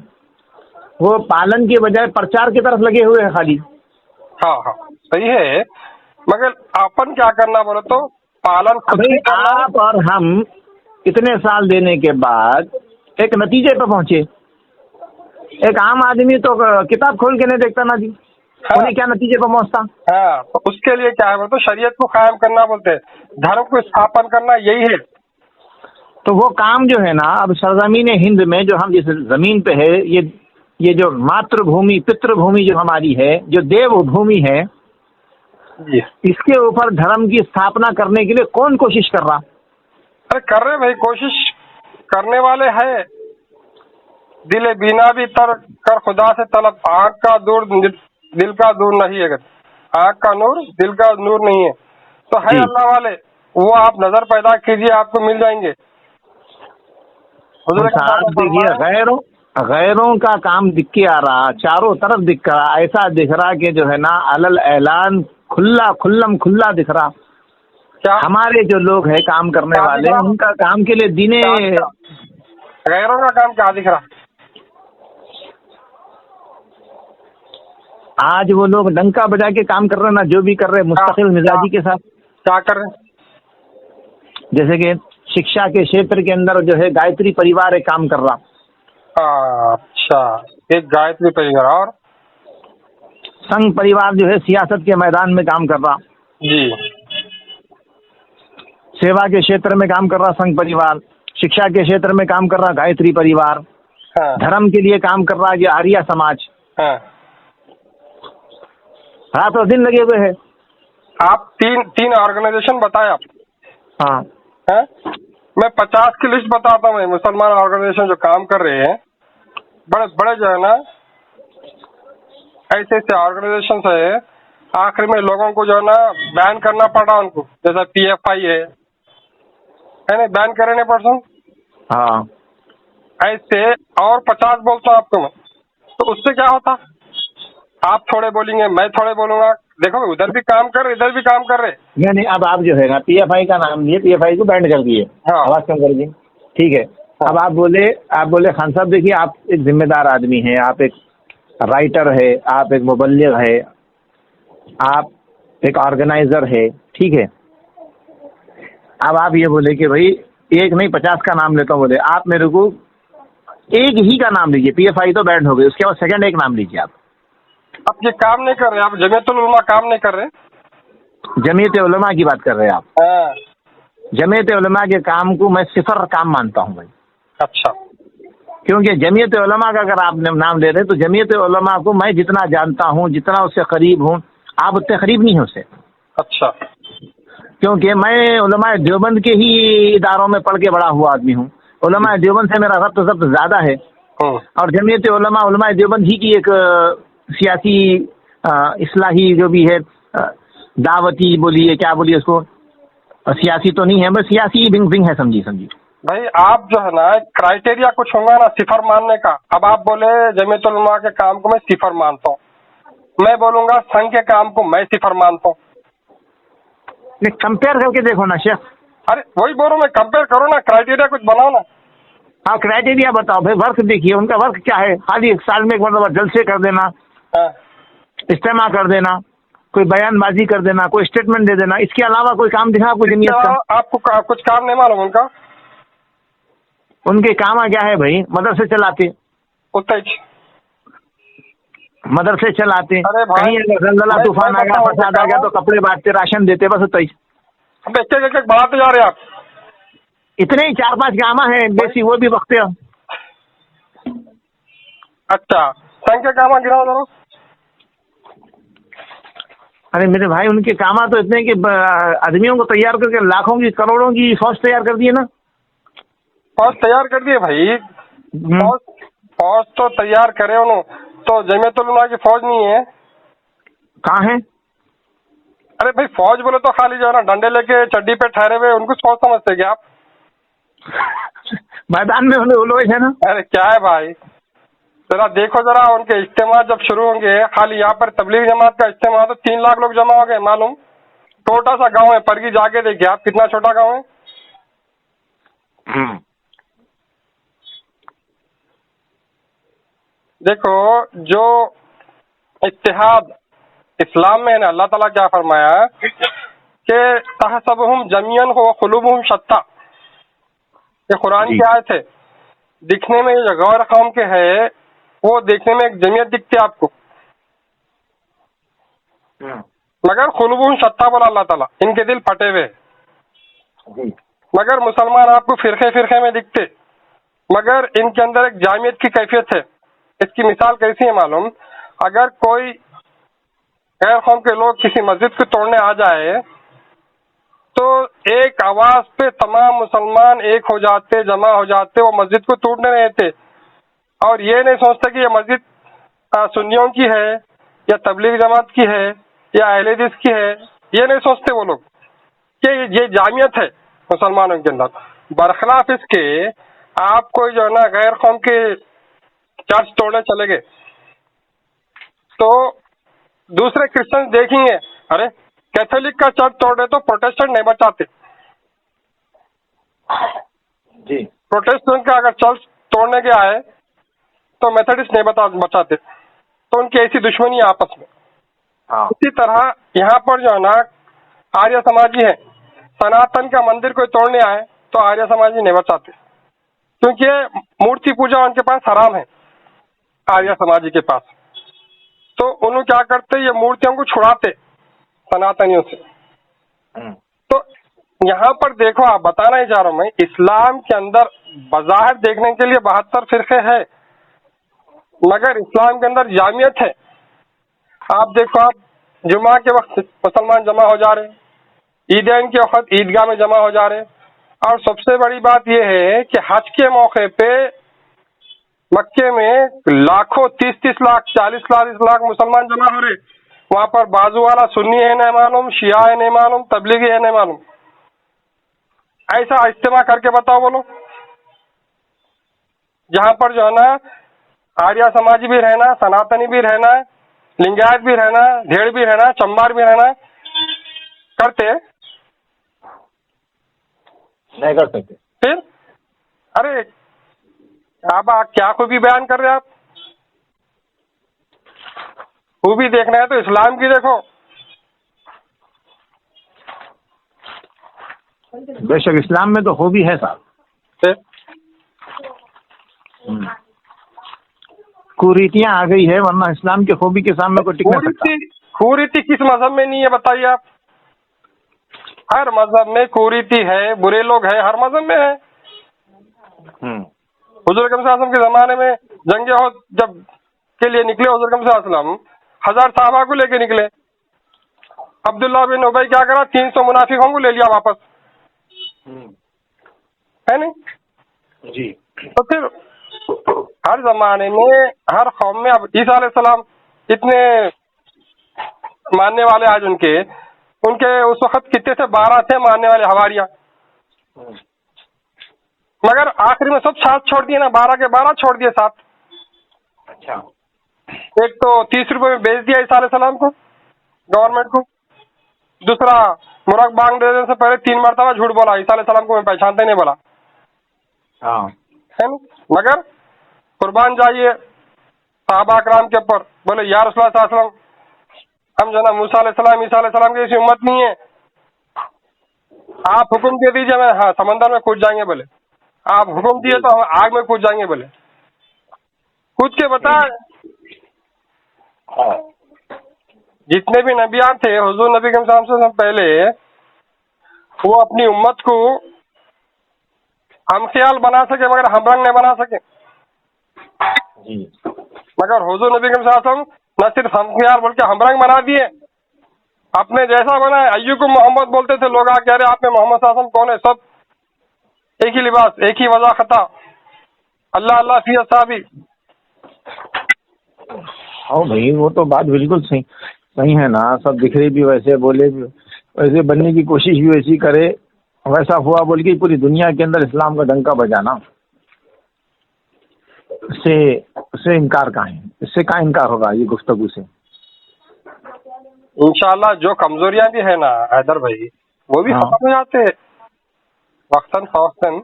وہ پالن کی بجائے پرچار کی طرف لگے ہوئے ہیں خالی. ہاں صحیح ہے، مگر اپن کیا کرنا بولے تو پالن خود بھائی بھی کرنا. آپ اور ہم اتنے سال دینے کے بعد ایک نتیجے پہ پہنچے. ایک عام آدمی تو کتاب کھول کے نہیں دیکھتا نا جی، انہیں کیا نتیجے پہ پہنچتا. ہاں تو اس کے لیے کیا ہے بولے تو شریعت کو قائم کرنا بولتے ہیں، دھرم کو استھاپن کرنا یہی ہے. تو وہ کام جو ہے نا اب سرزمین ہند میں جو ہم جس زمین پہ ہے، یہ یہ جو ماتر بھومی پتر بھومی جو ہماری ہے، جو دیو بھومی ہے، جی اس کے اوپر دھرم کی استھاپنا کرنے کے لیے کون کوشش کر رہا؟ ارے کر رہے بھائی، کوشش کرنے والے ہیں، دل بینا بھی تر کر خدا سے طلب، آنکھ کا دور دل کا دور نہیں ہے، آنکھ کا نور دل کا نور نہیں ہے، تو ہے جی اللہ والے، وہ آپ نظر پیدا کیجئے، آپ کو مل جائیں گے۔ حضور کا صاحب دیکھیے، غیروں کا کام دکھ کے آ رہا، چاروں طرف دکھ رہا، ایسا دکھ رہا کہ جو ہے نا علل اعلان کھلا دکھ رہا۔ کیا ہمارے جو لوگ ہیں کام کرنے والے، ان کا کام کے لیے دینے، غیروں کا کام کیا دکھ رہا؟ آج وہ لوگ ڈنکا بجا کے کام کر رہے ہیں نا، جو بھی کر رہے ہیں مستقل مزاجی کے ساتھ۔ کیا کر رہے ہیں؟ جیسے کہ شکشا کے چھیتر کے اندر جو ہے گایتری پریوار ایک کام کر رہا، اچھا، ایک گایتری پریوار، اور سنگھ پریوار جو ہے سیاست کے میدان میں کام کر رہا، جی سیوا کے چھیتر میں کام کر رہا سنگھ پریوار، شکشا کے چھیتر میں کام کر رہا گایتری پریوار، ہاں دھرم کے لیے کام کر رہا یہ آریہ سماج، ہاں۔ رات اور دن لگے ہوئے ہیں۔ آپ تین آرگنائزیشن بتائے آپ، ہاں ہیں؟ میں 50 کی لسٹ بتاتا ہوں، مسلمان آرگنائزیشن جو کام کر رہے ہیں، بڑے بڑے جو ہے نا ایسے ایسے آرگنائزیشن ہے، آخر میں لوگوں کو جو ہے نا بین کرنا پڑا ان کو، جیسا پی ایف آئی ہے نا، بین کرنے پڑتا ہوں ہاں ایسے، اور 50 بولتا ہوں آپ کو میں، تو اس سے کیا ہوتا؟ آپ تھوڑے بولیں گے، میں تھوڑے بولوں گا، دیکھو ادھر بھی کام کر رہے ادھر بھی کام کر رہے۔ نہیں، اب آپ جو ہے نا پی ایف آئی کا نام لیے، پی ایف آئی کو بینڈ کر دیے، ہاں آواز کم کر دی، ٹھیک ہے۔ اب آپ بولے خان صاحب دیکھیے، آپ ایک ذمہ دار آدمی ہیں، آپ ایک رائٹر ہے، آپ ایک مبلغ ہے، آپ ایک آرگنائزر ہے، ٹھیک ہے۔ اب آپ یہ بولے کہ بھائی ایک نہیں 50 کا نام لیتا ہوں، بولے آپ میرے کو ایک ہی کا نام لیجیے، پی ایف آئی تو بینڈ ہو گئی، اس کے بعد سیکنڈ ایک نام لیجیے آپ۔ آپ یہ کام نہیں کر رہے، آپ جمیعت العلماء کام نہیں کر رہے، جمیعت علماء کی بات کر رہے ہیں آپ؟ ہاں جمیعت علماء کے کام کو میں صفر کام مانتا ہوں بھائی، اچھا کیونکہ جمیعت علماء کا اگر آپ نے نام لے رہے تو جمیعت علماء کو میں جتنا جانتا ہوں، جتنا اس سے قریب ہوں، آپ اتنے قریب نہیں ہیں اس سے، اچھا کیونکہ میں علماء دیوبند کے ہی اداروں میں پڑھ کے بڑا ہوا آدمی ہوں، علماء دیوبند سے میرا ربط زیادہ ہے، اور جمیعت علماء دیوبند ہی کی ایک سیاسی اصلاحی جو بھی ہے، دعوتی بولیے کیا بولیے اس کو، سیاسی تو نہیں ہے، بس سیاسی ونگ ہے، سمجھی۔ بھائی آپ جو ہے نا کرائٹیریا کچھ ہوگا نا صفر ماننے کا، اب آپ بولے جمیعت العلماء کے کام کو میں صفر مانتا ہوں، میں بولوں گا سنگھ کے کام کو میں صفر مانتا ہوں، کمپیئر کر کے دیکھو نا شیخ۔ ارے وہی بول رہا ہوں میں، کمپیئر کرو نا، کرائٹیریا کچھ بناؤ نا۔ ہاں کرائٹیریا بتاؤ بھائی، ورک دیکھیے ان کا ورک کیا ہے، خالی ایک سال میں ایک مرتبہ جلسے کر دینا، اجتماع کر دینا، کوئی بیان بازی کر دینا، کوئی اسٹیٹمنٹ دے دینا، اس کے علاوہ کوئی کام دکھا کوئی جمعیت کا؟ آپ کو کچھ کام نہیں معلوم ان کا؟ ان کے کام کیا ہے بھائی؟ مدرسے چلاتے، مدرسے چلاتے، کہیں اگر زلزلہ طوفان آ گیا، فساد آ گیا تو کپڑے بانٹتے، راشن دیتے، بس اتنا ہی۔ ایک ایک بڑھاتے جا رہے آپ، اتنے ہی 4-5 کام ہیں بیسی، وہ بھی وقت۔ اچھا سنگھ کے کام گراؤ ذرا۔ ارے میرے بھائی ان کے کام تو اتنے کہ آدمیوں کو تیار کر کے لاکھوں کی کروڑوں کی فوج تیار کر دیے نا، فوج تیار کر دیے بھائی، فوج تو تیار کرے انہوں، تو جمیعت العلماء کی فوج نہیں ہے؟ کہاں ہے؟ ارے بھائی فوج بولے تو خالی جو ہے نا ڈنڈے لے کے چڈی پہ ٹھہرے ہوئے ان کو فوج سمجھتے کیا آپ؟ میدان میں وہ لوگ ہیں نا۔ ارے کیا ہے بھائی، ذرا دیکھو ذرا ان کے اجتماع جب شروع ہوں گے، خالی یہاں پر تبلیغ جماعت کا اجتماع تو 3 لاکھ لوگ جمع ہو گئے، معلوم چھوٹا سا گاؤں ہے، پرگی جا کے دیکھیے آپ کتنا چھوٹا گاؤں ہے۔ دیکھو جو اتحاد اسلام میں ہے نا، اللہ تعالیٰ کیا فرمایا کہ تحسبہم جمیعا وقلوبہم شتیٰ، یہ قرآن کی آیت ہے، دکھنے میں جو غیر قوم کے ہے وہ دیکھنے میں ایک جمعیت دکھتی ہے آپ کو، مگر قلوبہم شتیٰ بولا اللہ تعالیٰ، ان کے دل پھٹے ہوئے، مگر مسلمان آپ کو فرقے فرقے میں دکھتے، مگر ان کے اندر ایک جامعیت کی کیفیت ہے، اس کی مثال کیسی ہے معلوم؟ اگر کوئی غیر قوم کے لوگ کسی مسجد کو توڑنے آ جائے تو ایک آواز پہ تمام مسلمان ایک ہو جاتے، جمع ہو جاتے، وہ مسجد کو توڑنے نہیں دیتے، اور یہ نہیں سوچتے کہ یہ مسجد سنیوں کی ہے یا تبلیغ جماعت کی ہے یا اہل حدیث کی ہے، یہ نہیں سوچتے وہ لوگ کہ یہ جامعیت ہے مسلمانوں کے اندر۔ برخلاف اس کے آپ کوئی جو ہے نا غیر قوم کے چرچ توڑنے چلے گئے تو دوسرے کرسچن دیکھیں گے، ارے کیتھولک کا چرچ توڑے تو پروٹیسٹنٹ نہیں بچاتے، جی پروٹیسٹنٹ کا اگر چرچ توڑنے کے آئے تو میتھڈسٹ نہیں بچاتے، تو ان کی ایسی دشمنی ہے آپس میں۔ اسی طرح یہاں پر جو ہے نا آریہ سماجی ہے، سناتن کا مندر کوئی توڑنے آئے تو آریہ سماجی نہیں بچاتے، کیونکہ مورتی پوجا ان کے پاس حرام ہے آریہ سماجی کے پاس، تو انہوں کیا کرتے یہ مورتیوں کو چھڑاتے سناتنیوں سے۔ تو یہاں پر دیکھو، آپ بتانا ہی چاہ رہا ہوں میں، اسلام کے اندر بظاہر دیکھنے کے لیے 72 فرقے ہیں، مگر اسلام کے اندر جامعیت ہے۔ آپ دیکھو، آپ جمعہ کے وقت مسلمان جمع ہو جا رہے، عیدین کے وقت عیدگاہ میں جمع ہو جا رہے، اور سب سے بڑی بات یہ ہے کہ حج کے موقع پہ مکے میں لاکھوں 30 لاکھ 40 لاکھ مسلمان جمع ہو رہے، وہاں پر بازو والا سنی ہے نہیں معلوم، شیعہ ہے نہیں معلوم، تبلیغی ہے نہیں معلوم، ایسا اجتماع کر کے بتاؤ بولو، جہاں پر جو ہے نا آریہ سماجی بھی رہنا، سناتنی بھی رہنا، لنگایت بھی رہنا، بھیڑ بھی رہنا، چمبار بھی رہنا، کرتے نہیں کر سکتے۔ پھر ارے آپ کیا خوبی بیان کر رہے آپ؟ خوبی دیکھنا ہے تو اسلام کی دیکھو۔ بے شک اسلام میں تو خوبی ہے صاحب، کوریتیاں آ گئی ہے، ورنہ اسلام کی خوبی کے سامنے کوئی ٹک نہیں سکتا۔ کوریتی کس مذہب میں نہیں ہے بتائیے آپ؟ ہر مذہب میں کوریتی ہے، برے لوگ ہیں، ہر مذہب میں ہے۔ حضور اکرم صلی اللہ علیہ وسلم کے زمانے میں جنگ احد جب کے لیے نکلے حضور اکرم صلی اللہ علیہ وسلم 1000 صحابہ کو لے کے نکلے، عبداللہ بن ابی کیا کرا، 300 منافقوں کو لے لیا واپس، ہے نہیں جی۔ تو پھر ہر زمانے میں ہر قوم میں، اب عیسیٰ علیہ السلام اتنے ماننے والے آج ان کے اس وقت کتنے تھے؟ 12 تھے ماننے والے حواریہ، مگر آخری میں سب ساتھ چھوڑ دیے نا، 12 کے 12 چھوڑ دیے ساتھ۔ اچھا، ایک تو 30 روپے میں بیچ دیا عیسیٰ علیہ السلام کو گورنمنٹ کو، دوسرا مرغ بانگ دینے سے پہلے 3 مرتبہ جھوٹ بولا، عیسیٰ علیہ السلام کو میں پہچانتے نہیں بولا، ہے نا؟ مگر قربان جائیے صحابہ اکرام کے اوپر، بولے یا رسول اللہ صلی اللہ علیہ وسلم، ہم جو نا موسیٰ علیہ السلام عیسیٰ علیہ السلام کی ایسی امت نہیں ہے، آپ حکم دے دیجیے، میں ہاں سمندر میں کود جائیں گے، بولے آپ حکم دیے تو ہم آگ میں کود جائیں گے، بولے کود کے بتائے۔ جتنے بھی نبیان تھے حضور نبی کے سے پہلے، وہ اپنی امت کو ہم خیال بنا سکے مگر ہم رنگ نہیں بنا سکے، مگر حضور نبی کے وسلم نہ صرف ہم خیال بلکہ ہم رنگ بنا دیے، اپنے جیسا بنا ہے۔ ایوکم محمد بولتے تھے لوگ، کہہ رہے آپ میں محمد صلی اللہ علیہ وسلم کون ہے؟ سب ایک ہی لباس، ایک ہی وضع خطا، اللہ اللہ فی اصحابی۔ ہاں بھائی، وہ تو بات بالکل صحیح ہے نا، سب دکھے بھی ویسے، بولے بھی ویسے، بننے کی کوشش بھی ویسی کرے، ویسا ہوا بول کے پوری دنیا کے اندر اسلام کا ڈنکا بجانا، اس سے انکار کہاں ہے؟ اس سے کہاں انکار ہوگا یہ گفتگو سے؟ انشاءاللہ جو کمزوریاں بھی ہے نا حیدر بھائی، وہ بھی ختم ہو جاتے وقتاً فوقتاً۔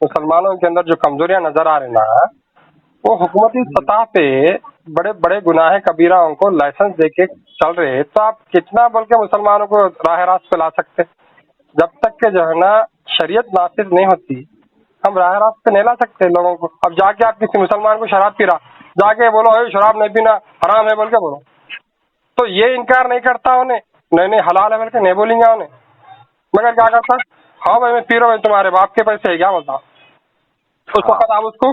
مسلمانوں کے اندر جو کمزوریاں نظر آ رہی نا، وہ حکومتی سطح پہ بڑے بڑے گناہ کبیرہ ان کو لائسنس دے کے چل رہے، تو آپ کتنا بول کے مسلمانوں کو راہ راست پہ لا سکتے؟ جب تک کہ جو ہے نا شریعت نافذ نہیں ہوتی، ہم راہ راست پہ نہیں لا سکتے لوگوں کو۔ اب جا کے آپ کسی مسلمان کو شراب پی رہا، جا کے بولو اے شراب نہیں پینا حرام ہے بول کے بولو، تو یہ انکار نہیں کرتا انہیں، نہیں حلال ہے بول کے نہیں بولیں گے انہیں، مگر کیا کرتا، ہاں بھائی میں پی رہا ہوں، تمہارے باپ کے پیسے ہے کیا بولتا، اس وقت آپ اس کو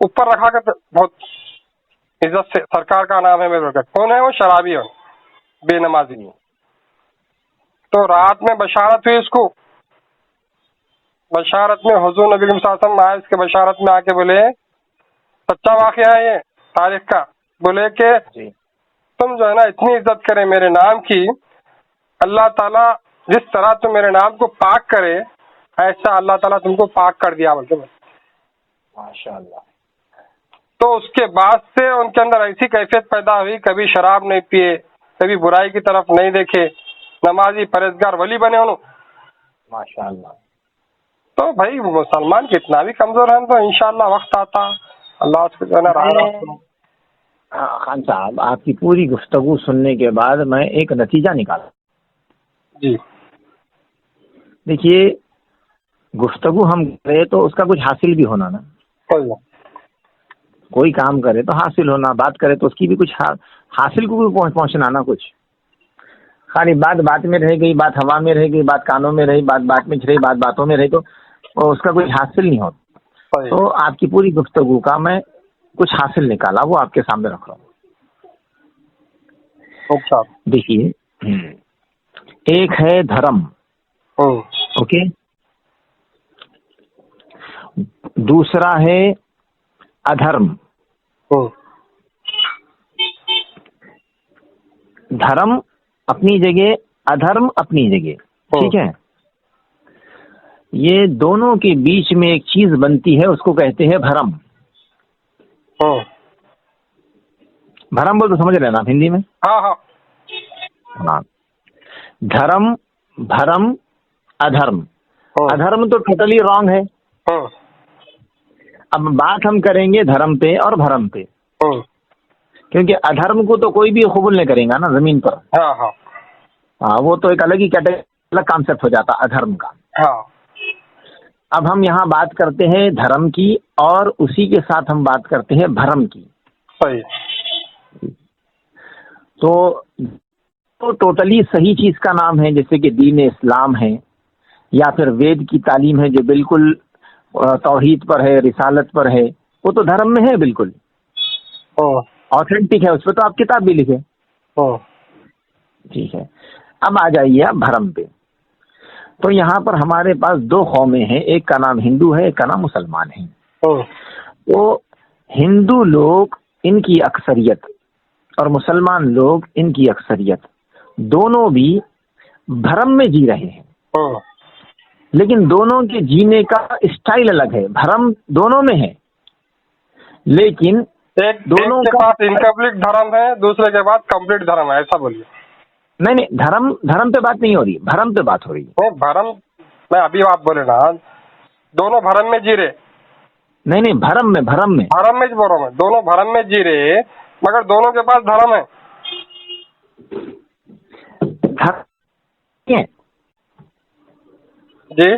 اوپر رکھا کرتے بہت عزت سے، سرکار کا نام ہے میرے، کون ہے وہ؟ شرابی ہے، بے نمازی. تو رات میں بشارت ہوئی اس کو، بشارت میں حضور نبی صلی اللہ علیہ وسلم آئے، اس کے بشارت میں آ کے بولے، سچا واقعہ ہے یہ تاریخ کا، بولے کہ تم جو ہے نا اتنی عزت کرے میرے نام کی، اللہ تعالیٰ جس طرح تم میرے نام کو پاک کرے ایسا اللہ تعالیٰ تم کو پاک کر دیا بولتے. ماشاءاللہ. تو اس کے بعد سے ان کے اندر ایسی کیفیت پیدا ہوئی، کبھی شراب نہیں پیے، کبھی برائی کی طرف نہیں دیکھے، نمازی پرہیزگار ولی بنے انہوں. ماشاءاللہ. تو بھائی مسلمان کتنا بھی کمزور ہے تو انشاءاللہ وقت آتا اللہ اس کو جو ہے نا راہ. خان صاحب، آپ کی پوری گفتگو سننے کے بعد میں ایک نتیجہ نکالا. جی دیکھیے، گفتگو ہم کرے تو اس کا کچھ حاصل بھی ہونا نا، کوئی کام کرے تو حاصل ہونا، بات کرے تو اس کی بھی کچھ حاصل کو بھی پہنچنا نا. کچھ خالی بات میں رہ گئی، بات ہوا میں رہ گئی، بات کانوں میں رہی، بات میں رہی، باتوں میں رہی تو اس کا کچھ حاصل نہیں ہوتا. تو آپ کی پوری گفتگو کا میں کچھ حاصل نکالا، وہ آپ کے سامنے رکھ رہا ہوں. اچھا دیکھیے، ایک ہے دھرم، اوکے، دوسرا ہے ادھرم. دھرم اپنی جگہ، ادھرم اپنی جگہ، ٹھیک ہے. یہ دونوں کے بیچ میں ایک چیز بنتی ہے، اس کو کہتے ہیں بھرم. بھرم بول تو سمجھ رہے نا آپ ہندی میں؟ ہاں. دھرم، بھرم، ادھرم. ادھرم تو ٹوٹلی رانگ ہے. اب بات ہم کریں گے دھرم پہ اور بھرم پہ، کیونکہ ادھرم کو تو کوئی بھی قبول نہیں کرے گا نا زمین پر. ہاں، وہ تو ایک الگ ہی کیٹیگری، الگ کانسیپٹ ہو جاتا ادھرم کا. اب ہم یہاں بات کرتے ہیں دھرم کی، اور اسی کے ساتھ ہم بات کرتے ہیں بھرم کی. تو ٹوٹلی صحیح چیز کا نام ہے، جیسے کہ دین اسلام ہے، یا پھر وید کی تعلیم ہے جو بالکل توحید پر ہے، رسالت پر ہے، وہ تو دھرم میں ہے، بالکل آتھینٹک ہے، اس پہ تو آپ کتاب بھی لکھے. ٹھیک ہے. اب آ جائیے آپ بھرم پہ. تو یہاں پر ہمارے پاس دو قومیں ہیں، ایک کا نام ہندو ہے، ایک کا نام مسلمان ہے. تو ہندو لوگ ان کی اکثریت اور مسلمان لوگ ان کی اکثریت دونوں بھی بھرم میں جی رہے ہیں، لیکن دونوں کے جینے کا اسٹائل الگ ہے. بھرم دونوں میں ہے، لیکن ایک دونوں کے پاس انکمپلیٹ دھرم ہے، دوسرے کے پاس کمپلیٹ دھرم ہے، ایسا بولیے. نہیں، دھرم پہ بات نہیں ہو رہی، بھرم پہ بات ہو رہی ہے. بھرم میں ابھی آپ بولے نا دونوں بھرم میں جی رہے. نہیں، بھرم میں بول رہا ہوں، دونوں بھرم میں جی رہے، مگر دونوں کے پاس دھرم ہے. جی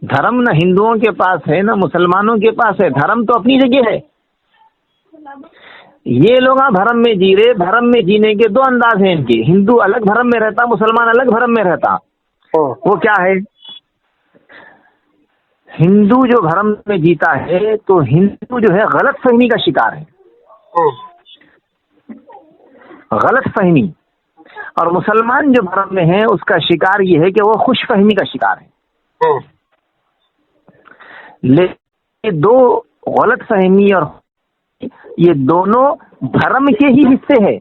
دھرم نہ ہندوؤں کے پاس ہے نہ مسلمانوں کے پاس ہے، دھرم تو اپنی جگہ ہے. یہ لوگ بھرم میں جی رہے. بھرم میں جینے کے دو انداز ہیں ان کے، ہندو الگ بھرم میں رہتا، مسلمان الگ بھرم میں رہتا. وہ کیا ہے؟ ہندو جو بھرم میں جیتا ہے تو ہندو جو ہے غلط فہمی کا شکار ہے، غلط فہمی. اور مسلمان جو بھرم میں ہے اس کا شکار یہ ہے کہ وہ خوش فہمی کا شکار ہے. لیکن دو غلط فہمی اور یہ دونوں دھرم کے ہی حصے ہیں،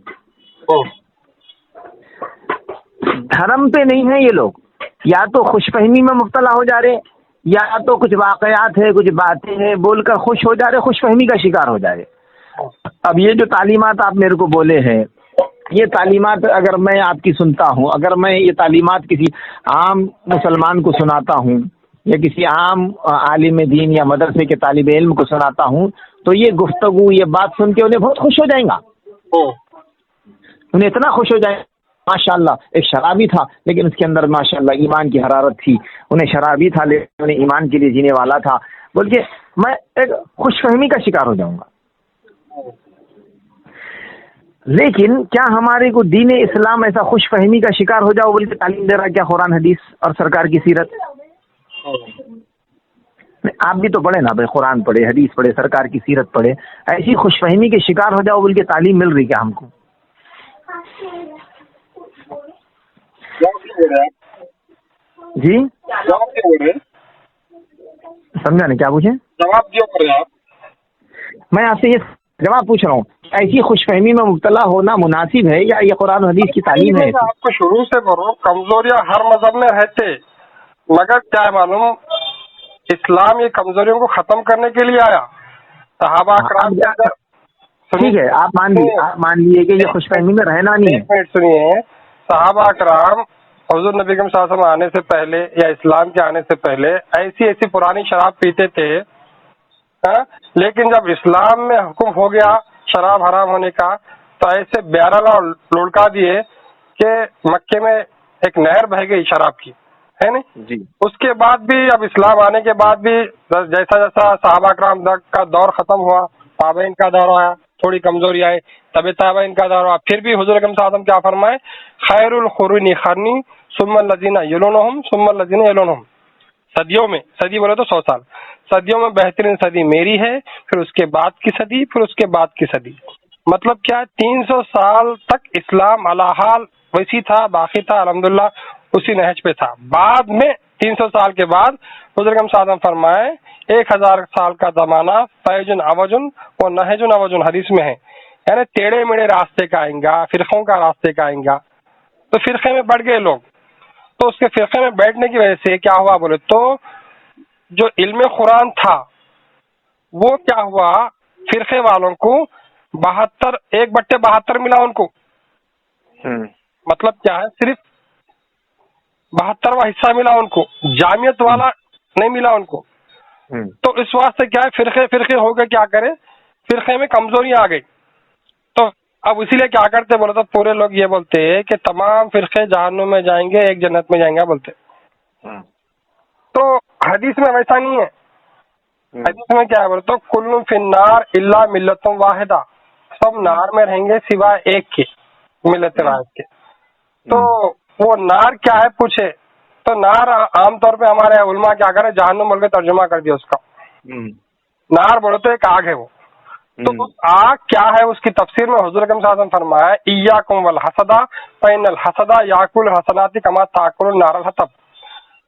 دھرم پہ نہیں ہے. یہ لوگ یا تو خوش فہمی میں مبتلا ہو جا رہے، یا تو کچھ واقعات ہے، کچھ باتیں ہیں بول کر خوش ہو جا رہے، خوش فہمی کا شکار ہو جا رہے. اب یہ جو تعلیمات آپ میرے کو بولے ہیں، یہ تعلیمات اگر میں آپ کی سنتا ہوں، اگر میں یہ تعلیمات کسی عام مسلمان کو سناتا ہوں یا کسی عام عالم دین یا مدرسے کے طالب علم کو سناتا ہوں، تو یہ گفتگو، یہ بات سن کے انہیں بہت خوش ہو جائیں گا. انہیں اتنا خوش ہو جائے ماشاءاللہ. ایک شرابی تھا لیکن اس کے اندر ماشاءاللہ ایمان کی حرارت تھی. انہیں شرابی تھا لیکن انہیں ایمان کے لیے جینے والا تھا. بول کے میں ایک خوش فہمی کا شکار ہو جاؤں گا. لیکن کیا ہمارے کو دین اسلام ایسا خوش فہمی کا شکار ہو جاؤ بول کے تعلیم دے رہا ہے کیا قرآن حدیث اور سرکار کی سیرت؟ آپ بھی تو پڑھے نا بھائی، قرآن پڑھے، حدیث پڑھے، سرکار کی سیرت پڑھے، ایسی خوش فہمی کے شکار ہو جاؤ بول کے تعلیم مل رہی کیا ہم کو؟ جی سمجھا نہیں، کیا پوچھیں؟ جواب دیو کرے آپ، میں آپ سے یہ جواب پوچھ رہا ہوں، ایسی خوش فہمی میں مبتلا ہونا مناسب ہے یا یہ قرآن و حدیث کی تعلیم ہے؟ آپ کو شروع سے بولو، کمزوریاں ہر مذہب میں رہتے، مگر کیا ہے معلوم، اسلام یہ کمزوریوں کو ختم کرنے کے لیے آیا۔ صحابہ کرام کے اندر، ٹھیک ہے، آپ مان لیے کہ یہ خوش فہمی میں رہنا نہیں ہے۔ ایک منٹ سنیے، صحابہ کرام حضور نبی صلی اللہ علیہ وسلم آنے سے پہلے یا اسلام کے آنے سے پہلے ایسی پرانی شراب پیتے تھے، لیکن جب اسلام میں حکم ہو گیا شراب حرام ہونے کا تو ایسے بیارہ لڑکا دیے کہ مکے میں ایک نہر بہہ گئی شراب کی، ہے نہیں جی۔ اس کے بعد بھی، اب اسلام آنے کے بعد بھی جیسا جیسا صحابہ کرام کا دور ختم ہوا، تابعین کا دور آیا، تھوڑی کمزوری آئی، طب تابعین کا دور آیا، پھر بھی حضور اکرم صلی اللہ علیہ وسلم کیا فرمائے؟ خیر القرون قرنی ثم الذین یلونہم ثم الذین یلونہم۔ صدیوں میں، صدی بولے تو 100 سال، صدیوں میں بہترین صدی میری ہے، پھر اس کے بعد کی صدی، پھر اس کے بعد کی صدی۔ مطلب کیا، 300 سال تک اسلام علی حال ویسی تھا، باقی تھا، الحمدللہ اسی نہج پہ تھا۔ بعد میں 300 سال کے بعد حضور اکرم صلی اللہ علیہ وسلم فرمائے 1000 سال کا زمانہ فیجن اوجن اور نہجن اوجن، حدیث میں ہے، یعنی ٹیڑھے میڑے راستے کا آئیں گا، فرقوں کا راستے کا آئیں گا۔ تو فرقے میں بڑھ گئے لوگ، تو اس کے فرقے میں بیٹھنے کی وجہ سے کیا ہوا بولے تو جو علم قرآن تھا وہ کیا ہوا، فرقے والوں کو 1/72 ملا ان کو۔ مطلب کیا ہے، صرف 72واں حصہ ملا ان کو، جامعت والا نہیں ملا ان کو۔ تو اس واسطے کیا ہے، فرقے ہو گئے، کیا کرے، فرقے میں کمزوریاں آ گئی۔ تو اب اسی لیے کیا کرتے بولے تو پورے لوگ یہ بولتے کہ تمام فرقے جہنم میں جائیں گے، ایک جنت میں جائیں گے بولتے۔ تو حدیث میں ویسا نہیں ہے، حدیث میں کیا ہے بولے تو کل فی النار الا ملت واحدہ، سب نار میں رہیں گے سوائے ایک کے، ملت واحد کے۔ تو وہ نار کیا ہے پوچھے تو نار عام طور پہ ہمارے علماء کیا کرے، جہنم بول کے ترجمہ کر دیا اس کا۔ نار بولے تو ایک آگ ہے وہ۔ تو اس آگ کیا ہے، اس کی تفسیر میں حضور اکرم صلی اللہ علیہ وسلم فرمایا ایاکم والحسد فإن الحسد یاکل الحسنات کما تاکل النار الحطب،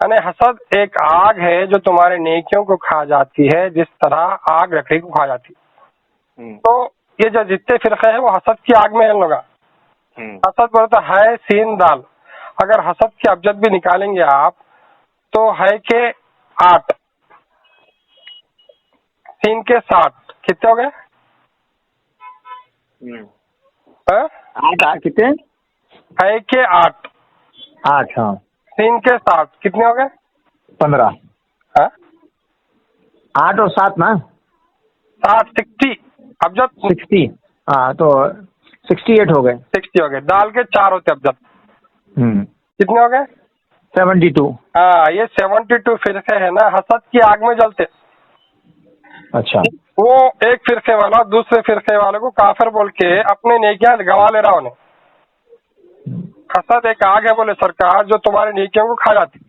یعنی حسد ایک آگ ہے جو تمہارے نیکیوں کو کھا جاتی ہے جس طرح آگ لکڑی کو کھا جاتی ہے۔ تو یہ جو جتنے فرقے ہیں وہ حسد کی آگ میں ہیں لوگا۔ حسد بولتا ہے سین دال، اگر حسد کی ابجد بھی نکالیں گے آپ تو ہے کہ 8، سین کے 60، کتنے ہو گئے؟ 8 کتنے؟ ہے کہ 8، 8، ہاں، سین کے 60 کتنے ہو گئے؟ 15۔ 8 اور 7 نا، 60 ابجد 60، ہاں تو 68 ہو گئے۔ 60 ہو گئے، دال کے 4 ہوتے ابجد، کتنے ہو گئے؟ 72۔ ہاں، یہ 72 فرقے ہیں نا، حسد کی آگ میں جلتے۔ اچھا، وہ ایک فرقے والا دوسرے فرقے والے کو کافر بول کے اپنے نیکیاں گوا لے رہا انہیں۔ حسد ایک آگ ہے بولے سرکار جو تمہاری نیکیوں کو کھا جاتی۔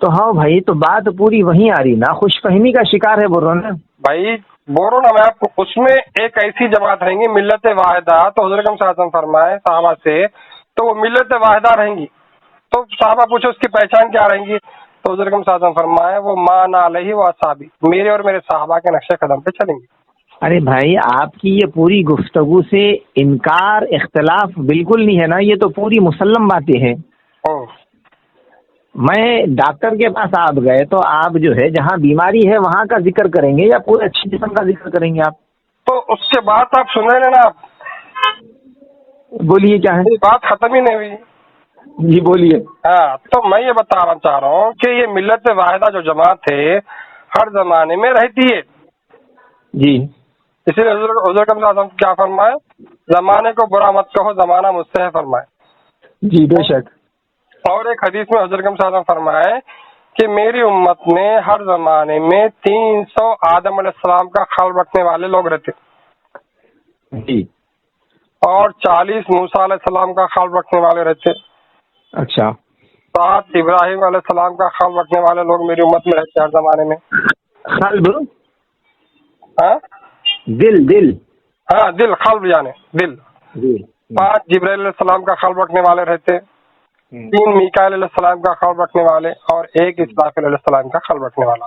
تو ہاں بھائی، تو بات پوری وہیں آ رہی نا، خوش فہمی کا شکار ہے بول رہا ہوں نا بھائی، بول رہا ہوں نا میں آپ کو، اس میں ایک ایسی جماعت رہیں گی ملت واحدہ، تو حضور اکرم صلی اللہ علیہ وسلم فرمائے صحابہ سے تو وہ ملت واحدہ رہیں گی۔ تو صحابہ پوچھو اس کی پہچان کیا رہیں گی، تو حضور اکرم صلی اللہ علیہ وسلم فرمائے وہ ما انا علیہ واصحابی، میرے اور میرے صحابہ کے نقش قدم پہ چلیں گے۔ ارے بھائی، آپ کی یہ پوری گفتگو سے انکار، اختلاف بالکل نہیں ہے نا، یہ تو پوری مسلم باتیں ہیں۔ میں ڈاکٹر کے پاس آپ گئے تو آپ جو ہے جہاں بیماری ہے وہاں کا ذکر کریں گے یا پورے اچھے جسم کا ذکر کریں گے آپ؟ تو اس کے بعد آپ سن رہے نا، آپ بولیے کیا ہے؟ بات ختم ہی نہیں ہوئی۔ جی بولیے۔ ہاں، تو میں یہ بتانا چاہ رہا ہوں کہ یہ ملت واحدہ جو جماعت ہے ہر زمانے میں رہتی ہے۔ جی، اسی لیے حضور اکرم صلی اللہ علیہ وسلم کیا فرمائے، زمانے کو برا مت کہو، زمانہ مجھ سے ہے فرمائے۔ جی بے شک۔ اور ایک حدیث میں حضور اکرم صلی اللہ علیہ وسلم فرمائے کہ میری امت میں ہر زمانے میں 300 آدم علیہ السلام کا خیال رکھنے والے لوگ رہتے، جی، اور 40 موسیٰ علیہ السلام کا خیال رکھنے والے رہتے، اچھا، 7 ابراہیم علیہ السلام کا خیال رکھنے والے لوگ میری امت میں رہتے ہر زمانے میں۔ قلب ہاں دل ہاں دل، قلب یعنی دل. 5 جبرائیل علیہ السلام کا قلب رکھنے والے رہتے، 3 میکائیل علیہ السلام کا قلب رکھنے والے، اور 1 اسرافیل علیہ السلام کا قلب رکھنے والا.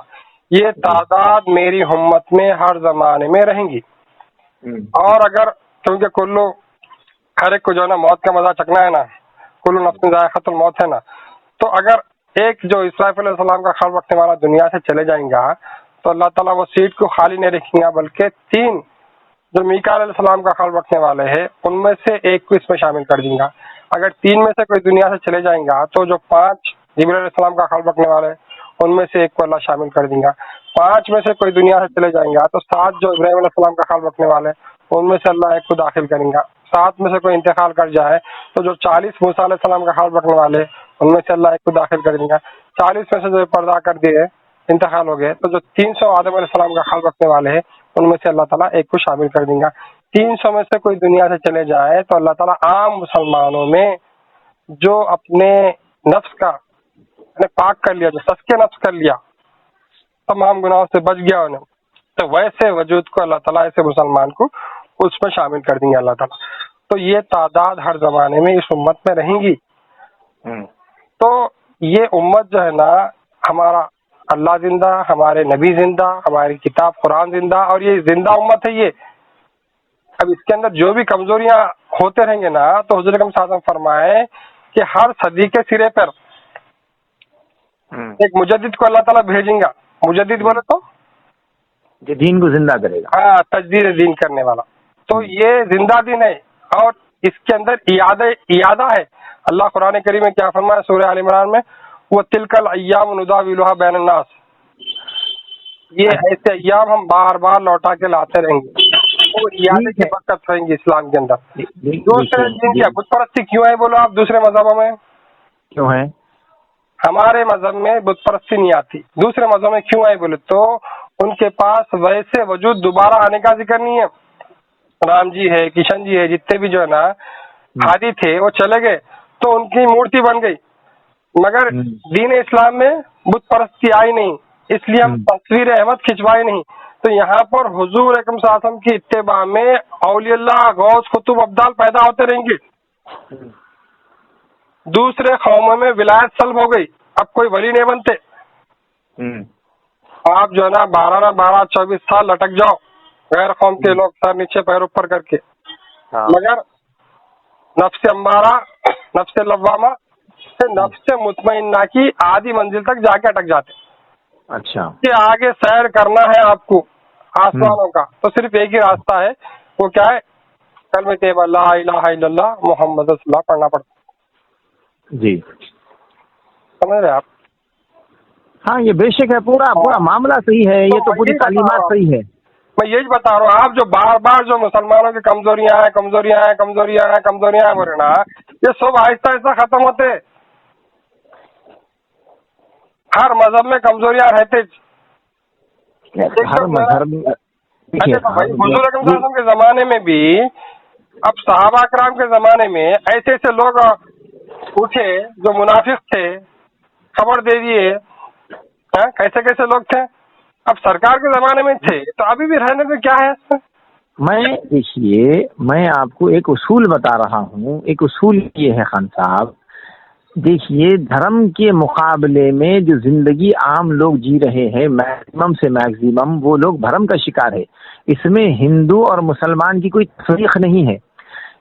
یہ تعداد میری امت میں ہر زمانے میں رہیں گی. اور اگر کیونکہ کلو ہر ایک کو جو ہے نا موت کا مزہ چکنا ہے نا، کلو نفس ذائقۃ الموت ہے نا، تو اگر ایک جو اسرافیل علیہ السلام کا قلب رکھنے والا دنیا سے چلے جائیں گا تو اللہ تعالیٰ وہ سیٹ کو خالی نہیں رکھیں گا، بلکہ 3 جو میکائیل علیہ السلام کا قلب رکھنے والے ہیں ان میں سے 1 کو اس میں شامل کر دیں گا. اگر 3 میں سے کوئی دنیا سے چلے جائیں گا تو جو 5 جبرائیل علیہ السلام کا قلب رکھنے والے ان میں سے 1 کو اللہ شامل کر دیں گا. 5 میں سے کوئی دنیا سے چلے جائیں گا تو 7 جو ابراہیم علیہ السلام کا قلب رکھنے والے ان میں سے اللہ 1 کو داخل کریں گا. 7 میں سے کوئی انتقال کر جائے تو جو 40 موسیٰ علیہ السلام کا قلب رکھنے والے ان میں سے اللہ 1 کو داخل کر دیں گا. 40 میں سے جو پردہ کر دیے انتقال ہو گئے تو جو 300 آدم علیہ السلام کا قلب رکھنے والے ہیں ان میں سے اللہ تعالیٰ 1 کو شامل کر دیں گا. 300 میں سے کوئی دنیا سے چلے جائے تو اللہ تعالیٰ عام مسلمانوں میں جو اپنے نفس کا پاک کر لیا، جو تزکیہ نفس کر لیا، تمام گناہوں سے بچ گیا انہیں، تو ویسے وجود کو اللہ تعالیٰ ایسے مسلمان کو اس میں شامل کر دیں گے اللہ تعالیٰ. تو یہ تعداد ہر زمانے میں اس امت میں رہیں گی. تو یہ امت جو ہے نا، ہمارا اللہ زندہ، ہمارے نبی زندہ، ہماری کتاب قرآن زندہ، اور یہ زندہ امت ہے. یہ اب اس کے اندر جو بھی کمزوریاں ہوتے رہیں گے نا تو حضور اکرم صلی اللہ علیہ وسلم فرمائے کہ ہر صدی کے سرے پر ایک مجدد کو اللہ تعالیٰ بھیجیں گا. مجدد بولے تو جو دین کو زندہ کرے گا، ہاں، تجدید دین کرنے والا. تو یہ زندہ دین ہے اور اس کے اندر اعادہ ہے. اللہ قرآن کریم میں کیا فرمایا سورہ آل عمران میں، وہ تلک الایام نداولها بین الناس، یہ ایسے ایام ہم بار بار لوٹا کے لاتے رہیں گے. وہ اعادے کی برکت رہیں گی اسلام کے اندر. دوسرے دین کیا بت پرستی کیوں ہے بولو آپ؟ دوسرے مذہبوں میں کیوں ہے؟ ہمارے مذہب میں بت پرستی نہیں آتی. دوسرے مذہب میں کیوں ہے بولے تو ان کے پاس ویسے وجود دوبارہ آنے کا ذکر نہیں ہے. رام جی ہے، کشن جی ہے، جتنے بھی جو ہے نا ہادی تھے وہ چلے گئے تو ان کی مورتی بن گئی، مگر دین اسلام میں بت پرستی آئی نہیں، اس لیے ہم تصویر احمد کھنچوائی نہیں. تو یہاں پر حضور اکرم صلی اللہ علیہ وسلم کی اتباع میں اولیاء اللہ، غوث، قطب، ابدال پیدا ہوتے رہیں گے. دوسرے قوموں میں ولایت سلب ہو گئی، اب کوئی ولی نہیں بنتے. آپ جو ہے نا 12 سال لٹک جاؤ غیر قوم کے لوگ سر نیچے پیر اوپر کر کے، مگر نفس امارہ، نفس لوامہ سے نفس مطمئنہ کی آدھی منزل تک جا کے اٹک جاتے. اچھا، کہ آگے سیر کرنا ہے آپ کو آسمانوں کا تو صرف ایک ہی راستہ ہے، وہ کیا ہے؟ کلمہ طیبہ لا الہ الا اللہ محمد رسول اللہ پڑھنا پڑتا. جی سمجھ رہے آپ؟ ہاں، یہ بے شک ہے، پورا معاملہ صحیح ہے، یہ تو پوری تعلیمات صحیح ہے. میں یہی بتا رہا ہوں. آپ جو بار بار جو مسلمانوں کی کمزوریاں ہیں بول رہے نا، یہ سب آہستہ آہستہ ختم ہوتے. ہر مذہب میں کمزوریاں رہتے. ہر مذہب حضور اکرم صلی اللہ علیہ وسلم کے زمانے میں بھی، اب صحابہ کرام کے زمانے میں ایسے ایسے لوگ اٹھے جو منافق تھے، خبر دے دیے. کیسے کیسے لوگ تھے. اب سرکار کے زمانے میں تھے تو ابھی بھی رہنے میں کیا ہے اس میں؟ دیکھیے، میں آپ کو ایک اصول بتا رہا ہوں. ایک اصول یہ ہے خان صاحب، دیکھیے دھرم کے مقابلے میں جو زندگی عام لوگ جی رہے ہیں میکسیمم سے میکسیمم وہ لوگ بھرم کا شکار ہے. اس میں ہندو اور مسلمان کی کوئی تفریق نہیں ہے.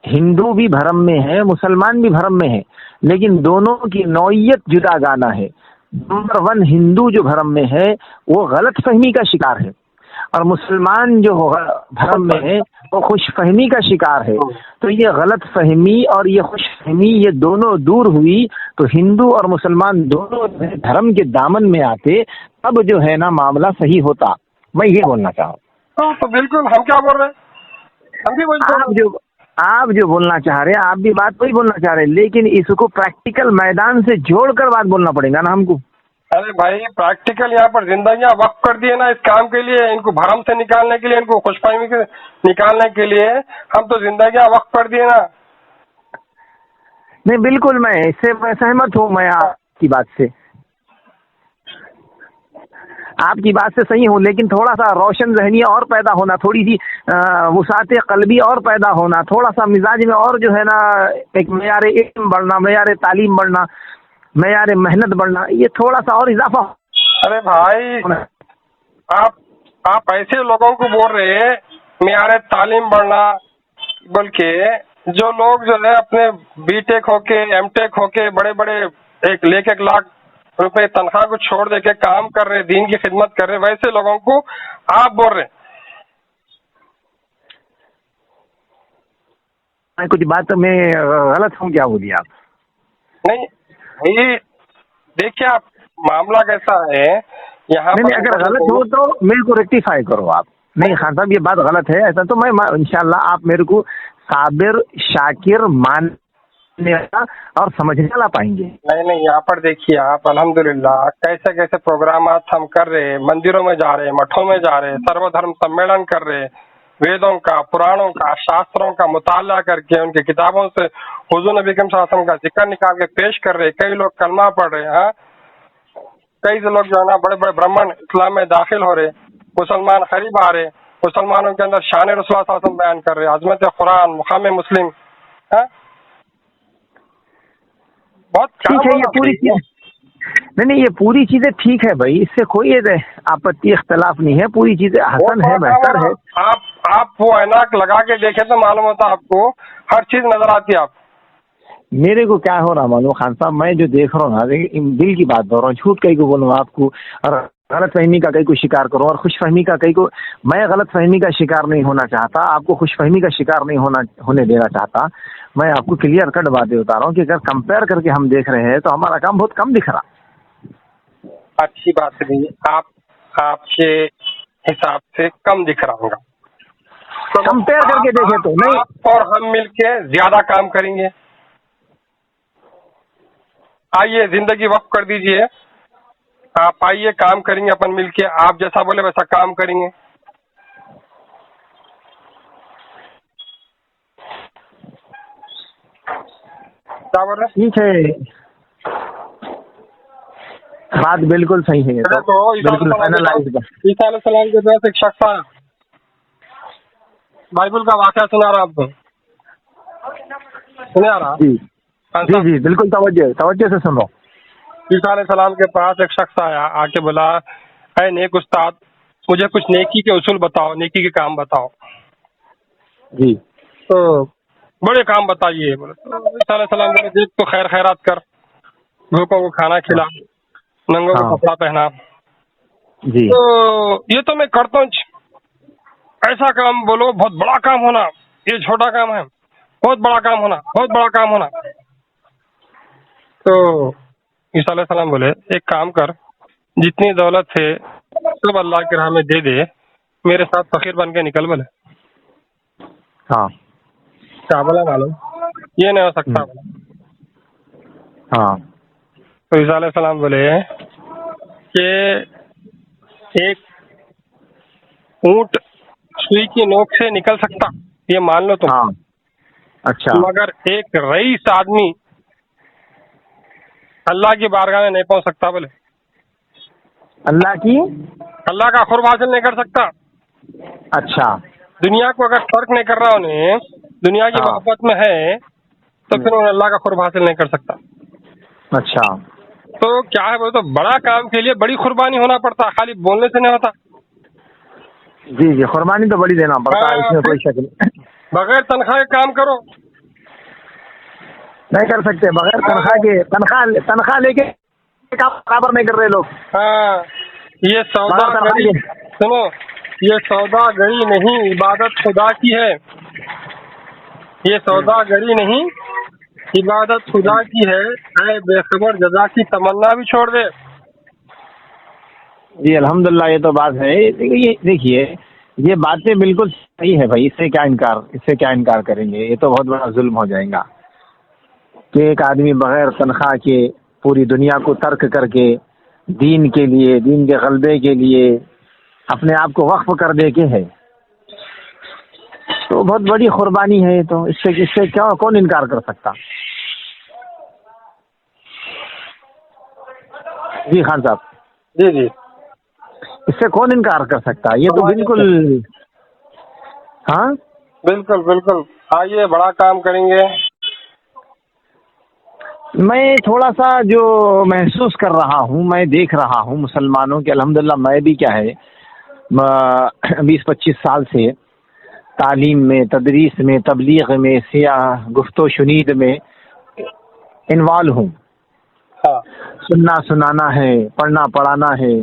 ہندو بھی بھرم میں ہے، مسلمان بھی بھرم میں ہے، لیکن دونوں کی نوعیت جدا گانا ہے. نمبر 1 ہندو جو بھرم میں ہے وہ غلط فہمی کا شکار ہے، اور مسلمان جو بھرم میں ہے وہ خوش فہمی کا شکار ہے. تو یہ غلط فہمی اور یہ خوش فہمی یہ دونوں دور ہوئی تو ہندو اور مسلمان دونوں دھرم کے دامن میں آتے، تب جو ہے نا معاملہ صحیح ہوتا. میں یہ بولنا چاہوں. تو بالکل ہم کیا بول رہے ہیں، ہم بھی آپ جو بولنا چاہ رہے ہیں، آپ بھی بات وہی بولنا چاہ رہے ہیں، لیکن اس کو پریکٹیکل میدان سے جوڑ کر بات بولنا پڑے گا نا ہم کو. ارے بھائی، پریکٹیکل یہاں پر زندگیاں وقف کر دیے نا اس کام کے لیے، ان کو بھرم سے نکالنے کے لیے، ان کو خوش فہمی سے نکالنے کے لیے ہم تو زندگیاں وقف کر دیے نا. نہیں، بالکل میں اس سے سہمت ہوں، میں آپ کی بات سے. آپ کی بات سے صحیح ہوں، لیکن تھوڑا سا روشن ذہنی اور پیدا ہونا، تھوڑی سی وسعت قلبی اور پیدا ہونا، تھوڑا سا مزاج میں اور جو ہے نا ایک معیار علم بڑھنا، معیار تعلیم بڑھنا، معیار محنت بڑھنا، یہ تھوڑا سا اور اضافہ. ارے بھائی آپ ایسے لوگوں کو بول رہے ہیں معیار تعلیم بڑھنا، بلکہ جو لوگ جو ہے اپنے بی ٹیک ہو کے ایم ٹیک ہو کے بڑے بڑے 1 لاکھ روپے تنخواہ کو چھوڑ دے کے کام کر رہے، دین کی خدمت کر رہے، ویسے لوگوں کو آپ بول رہے ہیں کچھ بات میں غلط ہوں کیا بولیے آپ؟ نہیں بھائی دیکھیے آپ معاملہ کیسا ہے یہاں نہیں پر. اگر غلط ہو تو میرے کو ریکٹیفائی کرو آپ. نہیں خان صاحب یہ بات غلط ہے ایسا تو میں انشاءاللہ آپ میرے کو صابر شاکر ماننے والا اور سمجھنے والا پائیں گے. نہیں یہاں پر دیکھیے آپ الحمدللہ کیسے کیسے پروگرامات ہم کر رہے، مندروں میں جا رہے، مٹھوں میں جا رہے، سرو دھرم سمیلن کر رہے، ویدوں کا، پرانوں کا، شاستروں کا مطالعہ کر کے ان کی کتابوں سے حضور نبی کریم صلی اللہ علیہ وسلم کا ذکر نکال کے پیش کر رہے، کئی لوگ کلمہ پڑھ رہے ہیں، کئی لوگ جو ہے نا بڑے بڑے برہمن اسلام میں داخل ہو رہے، مسلمان قریب آ رہے، مسلمانوں کے اندر شان رسول اللہ صلی اللہ علیہ وسلم بیان کر رہے، عظمت قرآن، مقام مسلم. بہت ٹھیک ہے یہ پوری چیز نہیں یہ پوری چیزیں ٹھیک ہے بھائی، اس سے کوئی آپتی اختلاف نہیں ہے، پوری چیزیں حسن ہے، بہتر ہے. آپ وہ ایناک لگا کے دیکھیں تو معلوم ہوتا آپ کو ہر چیز نظر آتی ہے. آپ میرے کو کیا ہو رہا معلوم خان صاحب، میں جو دیکھ رہا ہوں نا دل کی بات بول رہا ہوں، جھوٹ کہیں کو بولوں آپ کو اور غلط فہمی کا کہیں کو شکار کروں اور خوش فہمی کا کہیں کو. میں غلط فہمی کا شکار نہیں ہونا چاہتا، آپ کو خوش فہمی کا شکار نہیں ہونے دینا چاہتا. میں آپ کو کلیئر کٹ باتیں بتا رہا ہوں کہ اگر کمپیئر کر کے ہم دیکھ رہے ہیں تو ہمارا کام بہت کم دکھ رہا. اچھی بات نہیں، آپ کے حساب سے کم دکھ رہا ہوگا، کمپیئر کر کے دیکھیں تو نہیں. آپ اور ہم مل کے زیادہ کام کریں گے. آئیے زندگی وقف کر دیجئے، آپ آئیے کام کریں گے اپن مل کے، آپ جیسا بولے ویسا کام کریں گے. کیا بول رہے؟ ٹھیک ہے بات بالکل صحیح ہے، تو بالکل فائنلائز. عیسیٰ علیہ السلام کے پاس ایک شخص آیا، بائبل کا واقعہ سنا رہا آپ کو، سنے آ رہا؟ جی جی بالکل توجہ سے سنو. عیسیٰ علیہ السلام کے پاس ایک شخص آیا، آ کے بولا اے نیک استاد مجھے کچھ نیکی کے اصول بتاؤ، نیکی کے کام بتاؤ. جی تو بڑے کام بتائیے. عیسیٰ علیہ السلام نے دیکھ تو خیر خیرات کر، بھوکوں کو کھانا کھلا، ننگوں کو کپڑا پہنا. جی تو یہ تو میں کرتا ہوں، ایسا کام بولو بہت بڑا کام ہونا، یہ چھوٹا کام ہے، بہت بڑا کام ہونا، بہت بڑا کام ہونا. تو عیسیٰ علیہ السلام بولے ایک کام کر، جتنی دولت ہے سب اللہ کی راہ میں دے دے، میرے ساتھ فقیر بن کے نکل. بولے ہاں کیا بولا معلوم؟ یہ نہیں ہو سکتا. ہاں تو عیسیٰ علیہ السلام بولے کہ ایک اونٹ سوئی کی نوک سے نکل سکتا، یہ مان لو تم. ہاں اچھا مگر ایک رئیس آدمی اللہ کی بارگاہ میں نہیں پہنچ سکتا. بولے اللہ کا قرب حاصل نہیں کر سکتا. اچھا دنیا کو اگر فرق نہیں کر رہا انہیں، دنیا کی محبت میں ہے تو پھر انہیں اللہ کا قرب حاصل نہیں کر سکتا. اچھا تو کیا ہے بولے تو بڑا کام کے لیے بڑی قربانی ہونا پڑتا، خالی بولنے سے نہیں ہوتا. جی جی قربانی تو بڑی دینا پڑتا ہے، اس میں کوئی شک نہیں. بغیر تنخواہ کے کام کرو نہیں کر سکتے، بغیر تنخواہ کے تنخواہ لے کے کام برابر نہیں کر رہے لوگ. ہاں یہ سودا گری، سنو یہ سودا گری نہیں عبادت خدا کی ہے. یہ سودا گری نہیں عبادت خدا کی ہے. اے بے خبر جزا کی تمنا بھی چھوڑ دے. جی الحمدللہ یہ تو بات ہے. دیکھیے یہ باتیں بالکل صحیح ہے بھائی، اس سے کیا انکار کریں گے. یہ تو بہت بڑا ظلم ہو جائے گا کہ ایک آدمی بغیر تنخواہ کے پوری دنیا کو ترک کر کے دین کے لیے، دین کے غلبے کے لیے اپنے آپ کو وقف کر دے کے ہے، تو بہت بڑی قربانی ہے. تو اس سے کون انکار کر سکتا. جی خان صاحب. جی اس سے کون انکار کر سکتا ہے؟ یہ تو بالکل ہاں بالکل بالکل. آئیے بڑا کام کریں گے. میں تھوڑا سا جو محسوس کر رہا ہوں، میں دیکھ رہا ہوں مسلمانوں کے، الحمدللہ میں بھی کیا ہے 20-25 سال سے تعلیم میں، تدریس میں، تبلیغ میں، سیاہ گفت و شنید میں انوالو ہوں. ہاں سننا سنانا ہے، پڑھنا پڑھانا ہے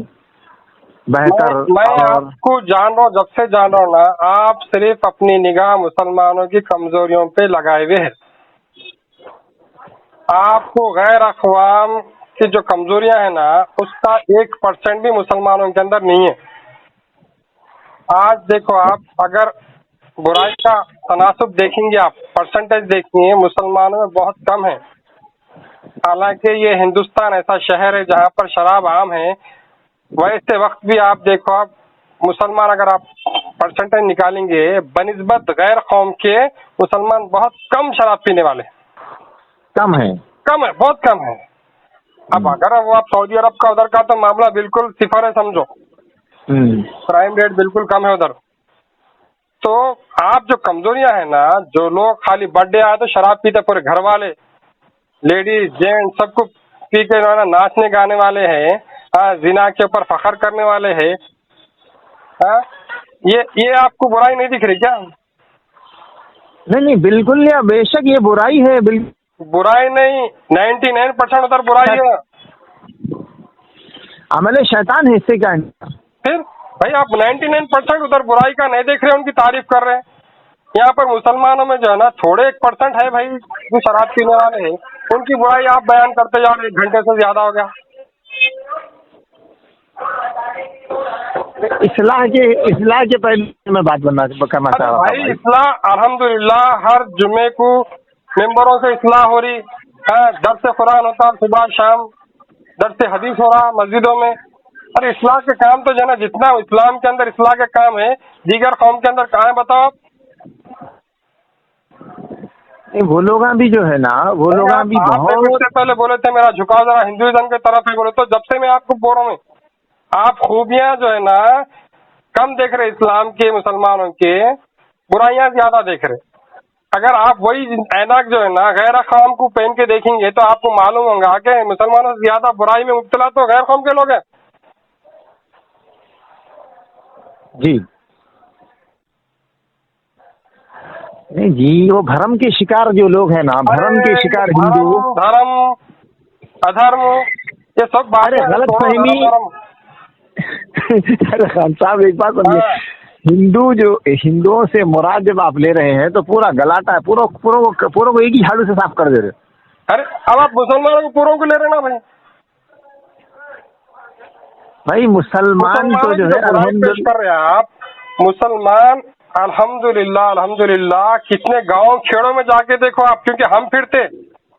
بہتر. میں اور آپ کو جان رہا ہوں، جب سے جان رہا ہوں نا، آپ صرف اپنی نگاہ مسلمانوں کی کمزوریوں پہ لگائے ہوئے ہیں. آپ کو غیر اقوام کی جو کمزوریاں ہیں نا، اس کا 1% بھی مسلمانوں کے اندر نہیں ہے. آج دیکھو، آپ اگر برائی کا تناسب دیکھیں گے، آپ پرسنٹیج دیکھیں گے، مسلمانوں میں بہت کم ہے. حالانکہ یہ ہندوستان ایسا شہر ہے جہاں پر شراب عام ہے، ویسے وقت بھی آپ دیکھو، آپ مسلمان اگر آپ پرسنٹیج نکالیں گے بنسبت غیر قوم کے، مسلمان بہت کم شراب پینے والے ہیں. کم ہے، کم ہے، بہت کم ہے. اب اگر آپ سعودی عرب کا ادھر کا تو معاملہ بالکل صفر ہے، سمجھو کرائم ریٹ بالکل کم ہے ادھر. تو آپ جو کمزوریاں ہیں نا، جو لوگ خالی برتھ ڈے آئے تو شراب پیتے، پورے گھر والے لیڈیز جینٹ سب کو پی کے ناچنے گانے والے ہیں، زنا کے اوپر فخر کرنے والے ہیں. یہ آپ کو برائی نہیں دکھ رہی کیا؟ نہیں بالکل، یا بے شک یہ برائی ہے. بالکل برائی نہیں، 99% ادھر برائی ہے. عمل شیطان ہے، اس سے کیا ہے؟ پھر بھائی آپ 99% ادھر برائی کا نہیں دیکھ رہے، ان کی تعریف کر رہے ہیں. یہاں پر مسلمانوں میں جو ہے نا، تھوڑے 1% ہے بھائی جو شراب پینے والے ہیں، ان کی برائی آپ بیان کرتے جا رہے. 1 گھنٹے سے زیادہ ہو گیا. اصلاح کے پہلے میں بات کرنا چاہ رہا تھا بھائی. اصلاح الحمدللہ ہر جمعے کو ممبروں سے اصلاح ہو رہی ہے، درس قرآن ہوتا صبح شام، درس حدیث ہو رہا مسجدوں میں. ارے اصلاح کے کام تو جو ہے نا، جتنا اسلام کے اندر اصلاح کے کام ہے، دیگر قوم کے اندر کہاں ہے بتاؤ آپ؟ وہ لوگ بھی جو ہے نا، وہ لوگ بھی آپ بہت. اس سے پہلے بولے تھے میرا جھکاؤ ذرا ہندوازم کی طرف ہے، بولے تو جب سے میں آپ کو بول رہا ہوں، آپ خوبیاں جو ہے نا کم دیکھ رہے اسلام کے، مسلمانوں کے، برائیاں زیادہ دیکھ رہے. اگر آپ وہی اینک جو ہے نا غیر قوم کو پہن کے دیکھیں گے تو آپ کو معلوم ہوگا کہ مسلمانوں سے زیادہ برائی میں مبتلا تو غیر قوم کے لوگ ہیں. جی نہیں جی، وہ بھرم کے شکار جو لوگ ہیں نا، بھرم کے شکار ہندو، دھرم ادھرم، یہ سب باتیں غلط فہمی. ارے خان صاحب ایک بات سمجھے، ہندوؤں سے مراد جب آپ لے رہے ہیں تو پورا گلاٹا ہے، پوروں کو ایک ہی جھاڑو سے صاف کر دے رہے. ارے اب آپ مسلمانوں کو پوروں کو لے رہے نا بھائی مسلمان تو جو ہے برائی پیش کر رہے ہیں آپ. مسلمان الحمدللہ کتنے گاؤں کھیڑوں میں جا کے دیکھو آپ، کیونکہ ہم پھرتے،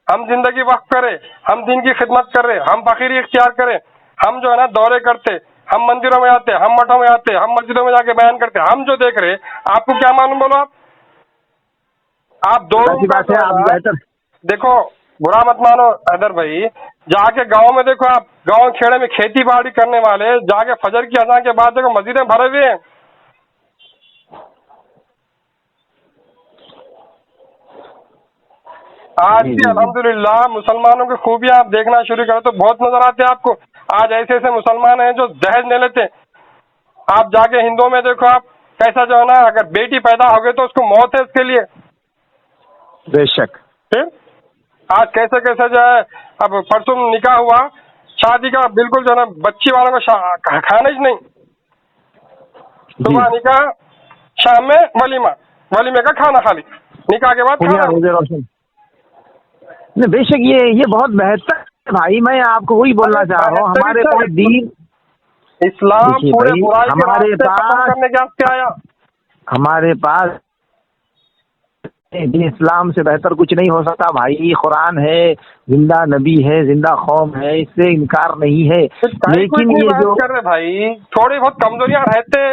ہم زندگی وقف کرے، ہم دین کی خدمت کر رہے، ہم فقیری اختیار کریں، ہم جو ہے نا دورے کرتے، ہم مندروں میں آتے، ہم مٹھوں میں آتے، ہم مسجدوں میں جا کے بیان کرتے، ہم جو دیکھ رہے آپ کو کیا معلوم؟ بولو آپ 2 روم کا جو ہے نا، دیکھو برا مت مانو حیدر بھائی، جا کے گاؤں میں دیکھو آپ، گاؤں کھیڑے میں کھیتی باڑی کرنے والے جا کے فجر کی اذان کے بعد دیکھو مسجدیں بھرے ہوئے ہیں. آج بھی الحمدللہ مسلمانوں کی خوبیاں آپ دیکھنا شروع کریں تو بہت نظر آتے ہیں آپ کو. آج ایسے ایسے مسلمان ہیں جو جہیز نہیں لیتے. آپ جا کے ہندوؤں میں دیکھو آپ کیسا جو ہے نا، اگر بیٹی پیدا ہو گئی تو اس کو موت ہے اس کے لیے. بے شک. آج کیسے کیسے جو ہے، اب پرسوں نکاح ہوا، شادی کا بالکل جو ہے نا بچی والوں کو کھانا ہی نہیں. صبح نکاح، شام میں ولیمے کا کھانا، خالی نکاح کے بعد کھانا. بے شک یہ بہت بہتر ہے بھائی. میں آپ کو وہی بولنا چاہ رہا ہوں، ہمارے پاس دین اسلام پورے برائی کے راستے ختم کرنے کے واسطے آیا. ہمارے پاس دین اسلام سے بہتر کچھ نہیں ہو سکتا بھائی. قرآن ہے، زندہ نبی ہے، زندہ قوم ہے، اس سے انکار نہیں ہے. لیکن یہ جو کر رہے بھائی، تھوڑی بہت کمزوریاں رہتے،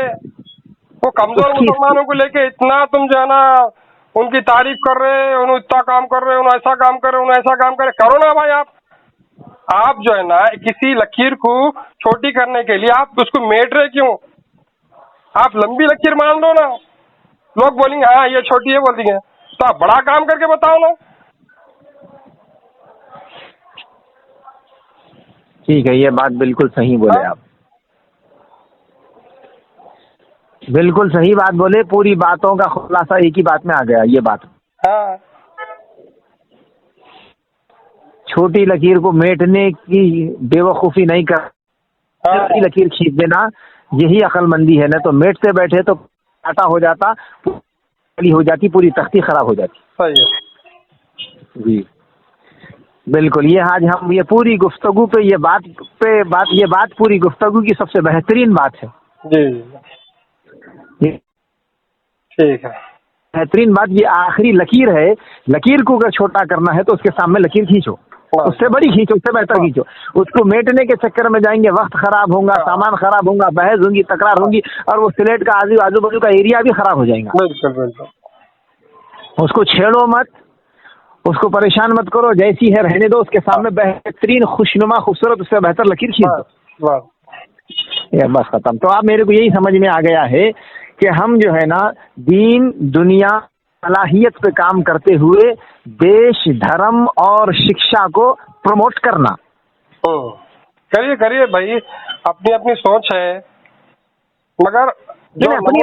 وہ کمزور مسلمانوں کو لے کے اتنا تم جو ہے نا ان کی تعریف کر رہے، انہوں اتنا کام کر رہے، انہوں ایسا کام کر رہے، انہوں ایسا کام کرے. کرو نا بھائی آپ. آپ جو ہے نا کسی لکیر کو چھوٹی کرنے کے لیے آپ اس کو میٹ رہے کیوں؟ آپ لمبی لکیر مان لو نا، لوگ بولیں گے ہاں یہ چھوٹی ہے بول دیں گے، تو آپ بڑا کام کر کے بتاؤ نا۔ ٹھیک ہے، یہ بات بالکل صحیح بولے آپ، بالکل صحیح بات بولے، پوری باتوں کا خلاصہ ایک ہی بات میں آ گیا یہ بات۔ ہاں چھوٹی لکیر کو میٹنے کی بے وقوفی نہیں کر، چھوٹی لکیر کھینچ دینا یہی عقل مندی ہے، نہ تو میٹتے بیٹھے تو کاٹا ہو جاتا، ہو جاتی، پوری تختی خراب ہو جاتی۔ صحیح ہے جی بالکل، یہ آج ہم یہ پوری گفتگو پہ یہ بات پوری گفتگو کی سب سے بہترین بات ہے۔ جی ٹھیک ہے، بہترین بات یہ آخری لکیر ہے، لکیر کو اگر چھوٹا کرنا ہے تو اس کے سامنے لکیر کھینچو، اس سے بڑی کھینچو، اس سے بہتر کھینچو۔ اس کو میٹنے کے چکر میں جائیں گے، وقت خراب ہوگا، سامان خراب ہوگا، بحث ہوگی، تکرار ہوگی، اور وہ سلیٹ کا آجو بازو کا ایریا بھی خراب ہو جائے گا۔ بالکل بالکل، اس کو چھیڑو مت، اس کو پریشان مت کرو، جیسی ہے رہنے دو، اس کے سامنے بہترین خوشنما خوبصورت اس سے بہتر لکیر کھینچ دو، بس ختم۔ تو آپ میرے کو یہی سمجھ میں آ گیا ہے کہ ہم جو ہے نا دین دنیا صلاحیت پہ کام کرتے ہوئے دیش دھرم اور شکشا کو پروموٹ کرنا۔ کریے بھائی، اپنی اپنی سوچ ہے، مگر اپنی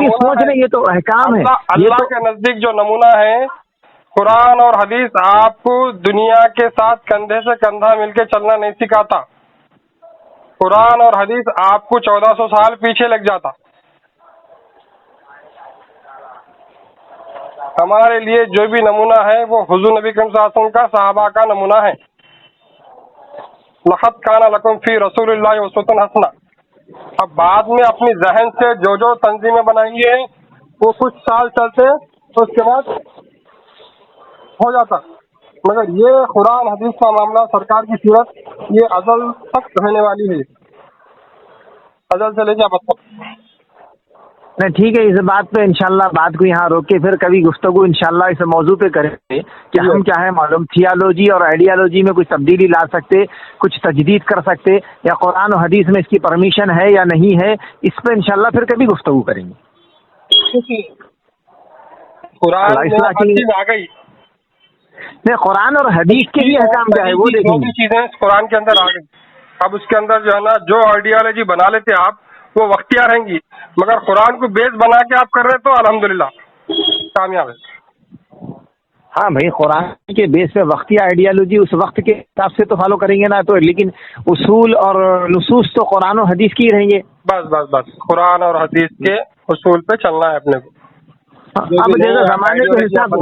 سوچ نہیں، یہ تو احکام ہے۔ اللہ کے نزدیک جو نمونہ ہے قرآن اور حدیث آپ کو دنیا کے ساتھ کندھے سے کندھا مل کے چلنا نہیں سکھاتا۔ قرآن اور حدیث آپ کو 1400 سال پیچھے لگ جاتا۔ ہمارے لیے جو بھی نمونہ ہے وہ حضور نبی کریم صلی اللہ علیہ وسلم کا، صحابہ کا نمونہ ہے۔ لقد کان لکم فی رسول اللہ اسوۃ حسنہ۔ اب بعد میں اپنی ذہن سے جو تنظیمیں بنائی ہیں وہ کچھ سال چلتے تو اس کے بعد ہو جاتا، مگر یہ قرآن حدیث کا معاملہ، سرکار کی سیرت، یہ ازل تک رہنے والی ہے، ازل سے لے کے اب تک۔ نہیں ٹھیک ہے، اس بات پہ انشاءاللہ بات کو یہاں روک کے پھر کبھی گفتگو انشاءاللہ اس موضوع پہ کریں گے کہ ہم کیا ہے معلوم تھیالوجی اور آئیڈیالوجی میں کچھ تبدیلی لا سکتے، کچھ تجدید کر سکتے، یا قرآن و حدیث میں اس کی پرمیشن ہے یا نہیں ہے، اس پہ انشاءاللہ پھر کبھی گفتگو کریں گے۔ قرآن میں ہر چیز آ گئی، نہیں قرآن اور حدیث کے لیے احکام کیا ہے وہ دیکھیں گے، چیزیں قرآن کے اندر آ گئی۔ اب اس کے اندر جو ہے نا جو آئیڈیالوجی بنا لیتے آپ وہ وقتیہ رہیں گی، مگر قرآن کو بیس بنا کے آپ کر رہے تو الحمدللہ کامیاب ہے۔ ہاں بھائی، قرآن کے بیس پہ وقتی آئیڈیالوجی اس وقت کے حساب سے تو فالو کریں گے نا، تو لیکن اصول اور نصوص تو قرآن و حدیث کی رہیں گے۔ بس قرآن اور حدیث کے اصول پہ چلنا ہے اپنے کو۔ اب جیسے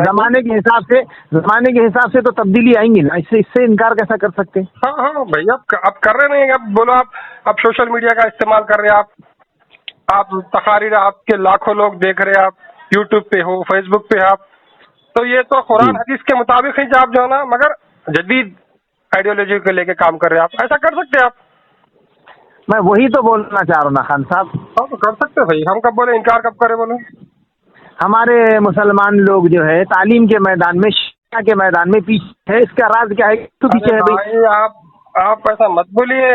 زمانے کے حساب سے تو تبدیلی آئیں گی نا، اس سے انکار کیسا کر سکتے؟ ہاں بھائی، اب کر رہے نہیں، اب بولو آپ سوشل میڈیا کا استعمال کر رہے، آپ تقاریر آپ کے لاکھوں لوگ دیکھ رہے، آپ یوٹیوب پہ ہو، فیس بک پہ آپ، تو یہ تو قرآن حدیث کے مطابق ہی آپ جو ہے نا، مگر جدید آئیڈیالوجی کو لے کے کام کر رہے، آپ ایسا کر سکتے آپ؟ میں وہی تو بولنا چاہ رہا ہوں نا خان صاحب۔ ہاں تو کر سکتے بھائی، ہم کب بولے انکار کب کرے بولے؟ ہمارے مسلمان لوگ جو ہے تعلیم کے میدان میں، شکشا کے میدان میں پیچھے ہے، اس کا راز کیا ہے؟ تو پیچھے ہے بھائی، آپ ایسا مت بولیے،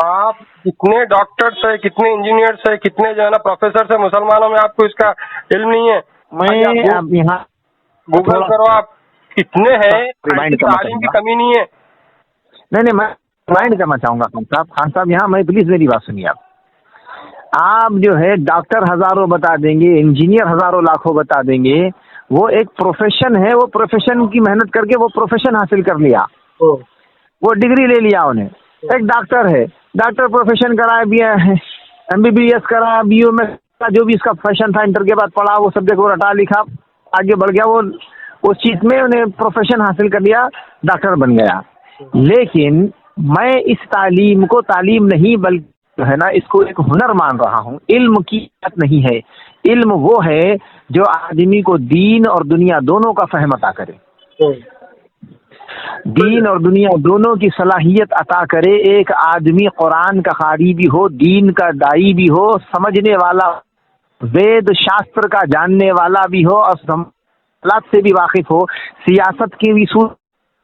آپ کتنے ڈاکٹرس ہیں، کتنے انجینئرس ہیں، کتنے جو ہے نا پروفیسرس ہیں مسلمانوں میں، آپ کو اس کا علم نہیں ہے؟ میں اب یہاں گوگل کرو، آپ کتنے ہیں، تعلیم کی کمی نہیں ہے۔ نہیں میں ریمائنڈ کرنا چاہوں گا خان صاحب یہاں، میں پلیز میری بات سنیے۔ آپ جو ہے ڈاکٹر ہزاروں بتا دیں گے، انجینئر ہزاروں لاکھوں بتا دیں گے، وہ ایک پروفیشن ہے، وہ پروفیشن کی محنت کر کے وہ پروفیشن حاصل کر لیا، وہ ڈگری لے لیا انہیں۔ ایک ڈاکٹر ہے، ڈاکٹر پروفیشن کرا، MBBS کرا، BOM میں جو بھی اس کا فیشن تھا، انٹر کے بعد پڑھا، وہ سبجیکٹ وہ رٹا لکھا، آگے بڑھ گیا، وہ اس چیز میں انہیں پروفیشن حاصل کر لیا، ڈاکٹر بن گیا۔ لیکن میں اس تعلیم کو تعلیم نہیں بلکہ جو ہے نا اس کو ایک ہنر مان رہا ہوں، علم کی بات نہیں ہے۔ علم وہ ہے جو آدمی کو دین اور دنیا دونوں کا فہم عطا کرے، دین اور دنیا دونوں کی صلاحیت عطا کرے۔ ایک آدمی قرآن کا قاری بھی ہو، دین کا دائی بھی ہو، سمجھنے والا، وید شاستر کا جاننے والا بھی ہو، اور حالات سے بھی واقف ہو، سیاست کی بھی